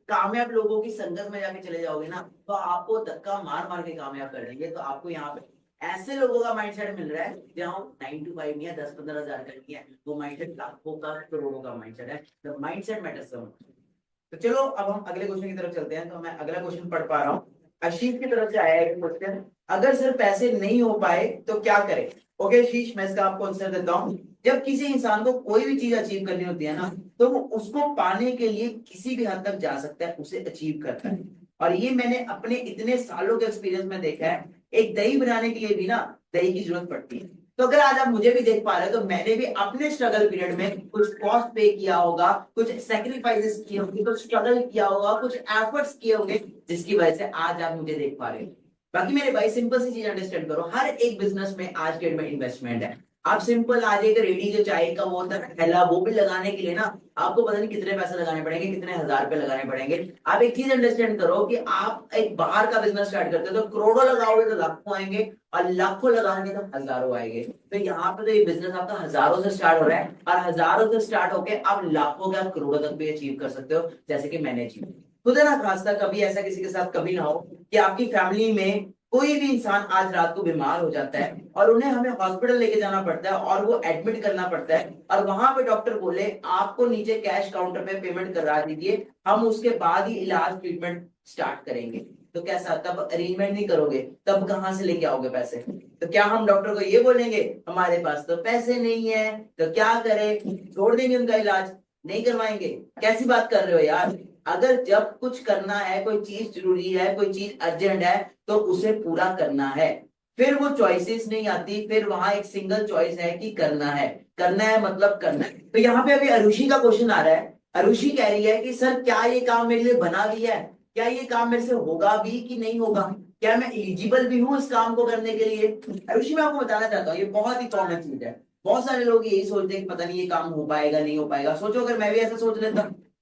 कामयाब लोगों की संगत में जाके चले जाओगे ना तो आपको धक्का मार मार के कामयाब कर देंगे। तो आपको यहाँ पे ऐसे लोगों का माइंडसेट मिल रहा है जहाँ 9 to 5 नहीं है, 10-15 हजार का नहीं है, वो माइंडसेट लाखों का करोड़ों का माइंडसेट है। The mindset matters so much. तो चलो अब हम अगले क्वेश्चन की तरफ चलते हैं। तो मैं अगला क्वेश्चन पढ़ पा रहा हूँ, आशीष की तरफ से आया है क्वेश्चन, अगर सर पैसे नहीं हो पाए तो क्या करें? ओके आशीष, मैं इसका आपको आंसर देता हूँ। जब किसी इंसान को कोई भी चीज अचीव करनी होती है ना तो वो उसको पाने के लिए किसी भी हद तक जा सकता है, उसे अचीव करता है। और ये मैंने अपने इतने सालों के एक्सपीरियंस में देखा है। एक दही बनाने के लिए भी ना दही की जरूरत पड़ती है। तो अगर आज आप मुझे भी देख पा रहे हो तो मैंने भी अपने स्ट्रगल पीरियड में कुछ कॉस्ट पे किया होगा, कुछ सेक्रीफाइसेस किए होंगे, कुछ स्ट्रगल किया होगा, कुछ एफर्ट्स किए होंगे, जिसकी वजह से आज आप मुझे देख पा रहे हो। बाकी मेरे भाई सिंपल सी चीज अंडरस्टैंड करो, हर एक बिजनेस में आज के डेट में इन्वेस्टमेंट है। आप सिंपल आज एक रेडी जो चाय का वो होता है थैला, वो भी लगाने के लिए ना आपको पता नहीं कितने पैसे लगाने पड़ेंगे, कितने हजार रुपए लगाने पड़ेंगे। आप एक चीज अंडरस्टैंड करो कि आप एक बाहर का बिजनेस स्टार्ट करते हो तो करोड़ों लगाओगे तो लाखों आएंगे, और लाखों लगाओगे तो हजारों आएंगे। तो यहाँ पे तो ये बिजनेस आपका हजारों से स्टार्ट हो रहा है और हजारों से स्टार्ट होकर आप लाखों का करोड़ों तक भी अचीव कर सकते हो, जैसे कि मैंने अचीव। खुदा ना खास्ता कभी ऐसा किसी के साथ कभी ना हो कि आपकी फैमिली में कोई भी इंसान आज रात को बीमार हो जाता है और उन्हें हमें हॉस्पिटल लेके जाना पड़ता है और वो एडमिट करना पड़ता है, और वहां पे डॉक्टर बोले आपको नीचे कैश काउंटर पे पेमेंट करा दीजिए, हम उसके बाद ही इलाज ट्रीटमेंट स्टार्ट करेंगे। तो कैसा, तब अरेंजमेंट नहीं करोगे, तब कहां से लेके आओगे पैसे? तो क्या हम डॉक्टर को ये बोलेंगे हमारे पास तो पैसे नहीं है, तो क्या करें, छोड़ देंगे उनका इलाज, नहीं करवाएंगे? कैसी बात कर रहे हो यार। अगर जब कुछ करना है, कोई चीज जरूरी है, कोई चीज अर्जेंट है, तो उसे पूरा करना है। फिर वो चॉइसेस नहीं आती, फिर वहां एक सिंगल चॉइस है कि करना है, करना है मतलब करना है। तो यहाँ पे अभी अरुषि का क्वेश्चन आ रहा है। अरुषि कह रही है कि सर क्या ये काम मेरे लिए बना भी है, क्या ये काम मेरे से होगा भी कि नहीं होगा, क्या मैं एलिजिबल भी हूँ इस काम को करने के लिए? अरुषि मैं आपको बताना चाहता हूँ, ये बहुत ही कॉमन चीज है। बहुत सारे लोग यही सोचते हैं कि पता नहीं ये काम हो पाएगा नहीं हो पाएगा। सोचो अगर मैं भी ऐसा सोच लेता,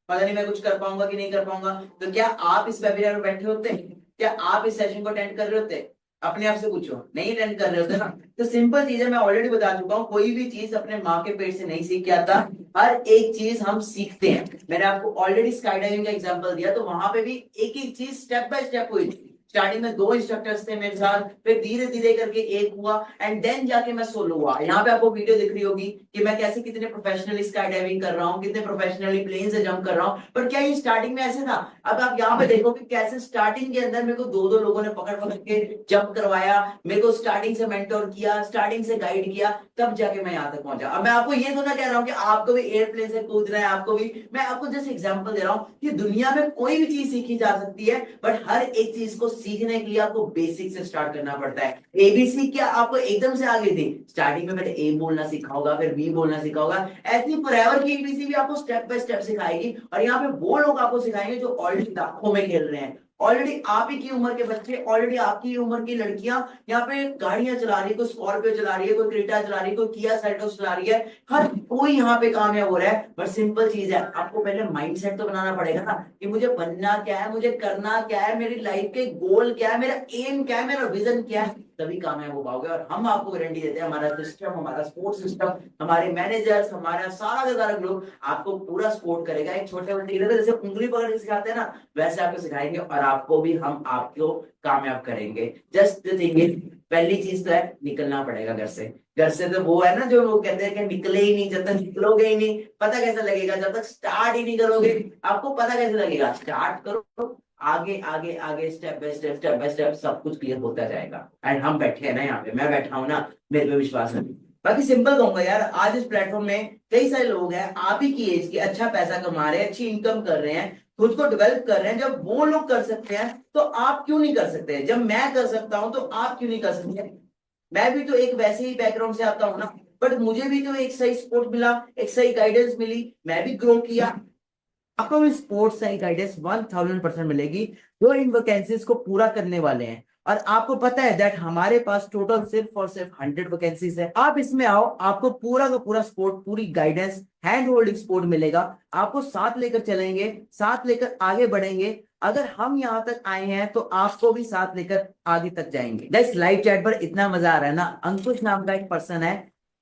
पता नहीं मैं कुछ कर पाऊंगा कि नहीं कर पाऊंगा, तो क्या आप इस वेबिनार में बैठे होते? क्या आप इस सेशन को अटेंड कर रहे होते? अपने आप से पूछो, नहीं अटेंड कर रहे होते ना। तो सिंपल चीज है, मैं ऑलरेडी बता चुका हूँ, कोई भी चीज अपने माँ के पेट से नहीं सीख के आता, हर एक चीज हम सीखते हैं। मैंने आपको ऑलरेडी स्काई डाइविंग का एग्जांपल दिया, तो वहां पे भी एक एक चीज स्टेप बाय स्टेप हुई थी। स्टार्टिंग में 2 इंस्ट्रक्टर्स थे मेरे साथ, फिर धीरे धीरे करके एक हुआ एंड देन जाके मैं सोलो हुआ। यहाँ पे आपको वीडियो दिख रही होगी कि मैं कैसे कितने प्रोफेशनली स्काई डाइविंग कर रहा हूँ, कितने प्रोफेशनली प्लेन से जंप कर रहा हूँ। पर क्या ये स्टार्टिंग में ऐसे था? अब आप यहाँ पे देखो कि कैसे स्टार्टिंग के अंदर मेरे को 2-2 लोगों ने पकड़ पकड़ के जंप करवाया, मेरे को स्टार्टिंग से मेंटोर किया, स्टार्टिंग से गाइड किया, तब जाके मैं यहाँ तक पहुंचा। अब मैं आपको ये तो ना कह रहा हूँ कि आपको भी एयरप्लेन से कूदना है, आपको भी, मैं आपको जस्ट एग्जांपल दे रहा हूँ कि दुनिया में कोई भी चीज सीखी जा सकती है, बट हर एक चीज को सीखने के लिए आपको बेसिक से स्टार्ट करना पड़ता है। एबीसी क्या आपको एकदम से आगे थी? स्टार्टिंग में मैंने ए बोलना सीखा होगा, फिर बी बोलना सीखा होगा, ऐसी फॉरएवर की एबीसी भी आपको स्टेप बाय स्टेप सिखाएगी। और यहाँ पे वो लोग आपको सिखाएंगे जो ऑलरेडी लाखों में खेल रहे हैं, ऑलरेडी आप ही की उम्र के बच्चे, ऑलरेडी आपकी उम्र की लड़कियां यहाँ पे गाड़ियां चला रही है, कोई स्कॉर्पियो चला रही है, कोई क्रेटा चला रही है, कोई किया सेल्टोस चला रही है, हर कोई यहाँ पे कामयाब हो रहा है। बट सिंपल चीज है, आपको पहले माइंडसेट तो बनाना पड़ेगा ना कि मुझे बनना क्या है, मुझे करना क्या है, मेरी लाइफ के गोल क्या है, मेरा एम क्या है, मेरा विजन क्या है, तभी कामयाब हो पाओगे। और हम आपको गारंटी देते हैं, हमारा सिस्टम, हमारा सपोर्ट सिस्टम, हमारे मैनेजर्स, हमारा सारा का सारा ग्रुप आपको पूरा सपोर्ट करेगा। एक छोटे बच्चे की तरह जैसे उंगली पकड़ के सिखाते हैं ना, वैसे आपको सिखाएंगे और आपको भी हम आपको कामयाब करेंगे। जस्ट थिंग इज, पहली चीज तो है निकलना पड़ेगा घर से। घर से तो वो है ना जो लोग कहते हैं कि निकले ही नहीं, जब तक निकलोगे ही नहीं पता कैसे लगेगा, जब तक स्टार्ट ही नहीं करोगे आपको पता कैसे लगेगा। स्टार्ट करो, आगे आगे आगे, स्टेप बाय स्टेप सब कुछ क्लियर होता जाएगा। एंड हम बैठे हैं ना यहाँ पे, मैं बैठा हूँ ना, मेरे पे विश्वास है। बाकी सिंपल कहूंगा यार, आज इस प्लेटफॉर्म में कई सारे लोग हैं आप ही की एज के, अच्छा पैसा कमा रहे हैं, अच्छी इनकम कर रहे हैं, खुद को डेवलप कर रहे हैं। जब वो लोग कर सकते हैं तो आप क्यों नहीं कर सकते? जब मैं कर सकता हूं तो आप क्यों नहीं कर सकते? मैं भी तो एक वैसे ही बैकग्राउंड से आता हूं ना, बट मुझे भी तो एक सही सपोर्ट मिला, एक सही गाइडेंस मिली, मैं भी ग्रो किया। आपको भी स्पोर्ट्स सही गाइडेंस 1000% मिलेगी, जो इन वैकेंसीज को पूरा करने वाले हैं। और आपको पता है दैट हमारे पास टोटल सिर्फ और सिर्फ 100 वैकेंसीज है। आप इसमें आओ, आपको पूरा का पूरा सपोर्ट, पूरी गाइडेंस, हैंड होल्डिंग सपोर्ट मिलेगा, आपको साथ लेकर चलेंगे, साथ लेकर आगे बढ़ेंगे। अगर हम यहाँ तक आए हैं तो आपको भी साथ लेकर आगे तक जाएंगे। गाइस लाइव चैट पर इतना मजा आ रहा है ना, अंकुश नाम का एक पर्सन है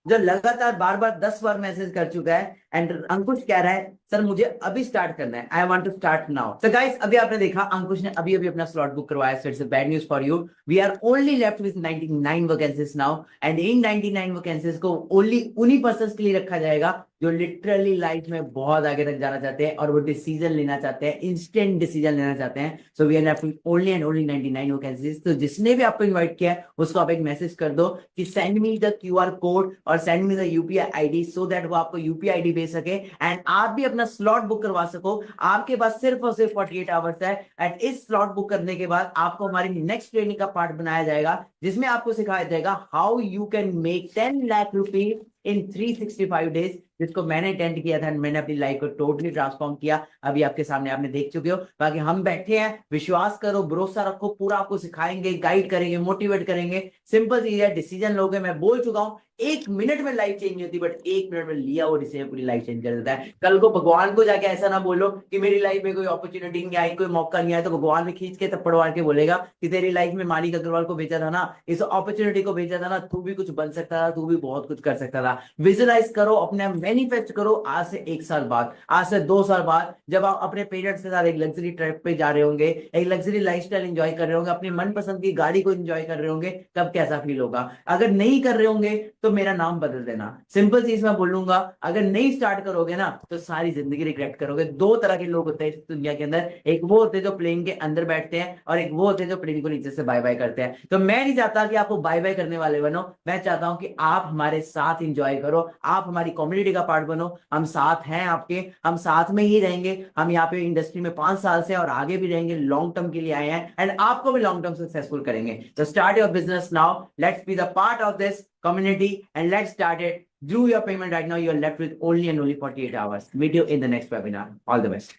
जो लगातार बार बार 10 बार मैसेज कर चुका है एंड अंकुश कह रहा है सर मुझे अभी स्टार्ट करना है, I want to start now. तो गाइस अभी आपने देखा अंकुश ने अभी अभी अपना स्लॉट बुक करवाया, so it's a bad news for you. We are only left with 99 vacancies now and in 99 vacancies को ओनली उन्हीं पर्संस के लिए रखा जाएगा जो लिटरली लाइफ में बहुत आगे तक जाना चाहते हैं और वो डिसीजन लेना चाहते हैं, इंस्टेंट डिसीजन लेना चाहते हैं। So we are left with only and only 99 vacancies. तो जिसने भी आपको इनवाइट किया है उसको आप एक मैसेज कर दो कि send me the QR code और send me the UPI ID, so that वो आपको UPI ID भेज सके एंड आप भी अपना स्लॉट बुक करवा सको। आपके पास सिर्फ और सिर्फ 48 आवर्स है एंड इस स्लॉट बुक करने के बाद आपको हमारी नेक्स्ट ट्रेनिंग का पार्ट बनाया जाएगा, जिसमें आपको सिखाया जाएगा how you can make 10 lakh rupees in 365 days, जिसको मैंने अटेंड किया था। मैंने अपनी लाइफ को टोटली ट्रांसफॉर्म किया, अभी आपके सामने आपने देख चुके हो। बाकी हम बैठे हैं, विश्वास करो, भरोसा रखो, पूरा आपको सिखाएंगे, गाइड करेंगे, मोटिवेट करेंगे। सिंपल चीज है, डिसीजन लोगे। मैं बोल चुका हूं 1 मिनट में लाइफ चेंज नहीं होती, बट 1 मिनट में लिया वो डिसीजन पूरी लाइफ चेंज कर देता है। कल को भगवान को जाके ऐसा ना बोलो कि मेरी लाइफ में कोई अपॉर्चुनिटी नहीं आई, कोई मौका नहीं आया, तो भगवान में खींच के थप्पड़ मार के बोलेगा कि तेरी लाइफ में मानिक अग्रवाल को भेजा था ना, इस अपॉर्चुनिटी को भेजा था ना, तू भी कुछ बन सकता था, तू भी बहुत कुछ कर सकता था। विजुअलाइज करो, अपने मैनिफेस्ट करो। आज से 1 साल बाद, आज से 2 साल बाद, जब आप अपने पेरेंट्स के साथ एक लग्जरी ट्रिप पे जा रहे होंगे, एक लग्जरी लाइफस्टाइल एंजॉय कर रहे होंगे, अपनी मनपसंद की गाड़ी को एंजॉय कर रहे होंगे, तब कैसा फील होगा। अगर नहीं कर रहे होंगे तो मेरा नाम बदल देना। सिंपल चीज मैं बोलूंगा, अगर नहीं स्टार्ट करोगे ना तो सारी जिंदगी रिग्रेट करोगे। 2 तरह के लोग होते हैं इस दुनिया के अंदर, एक वो होते हैं जो प्लेन के अंदर बैठते हैं और एक वो होते हैं जो प्लेन को नीचे से बाय बाय करते हैं। तो मैं नहीं चाहता कि आपको बाय बाय करने वाले बनो, मैं चाहता हूं कि आप हमारे साथ एंजॉय करो, आप हमारी कम्युनिटी का पार्ट बनो। हम साथ हैं आपके, हम साथ में ही रहेंगे। हम यहाँ पे इंडस्ट्री में 5 साल से और आगे भी रहेंगे, लॉन्ग टर्म के लिए आए हैं एंड आपको भी लॉन्ग टर्म सक्सेसफुल करेंगे। तो start your business now, let's be the part of this community and let's start it. Do your payment right now. You are left with only and only 48 hours. Meet you in the next webinar. All the best.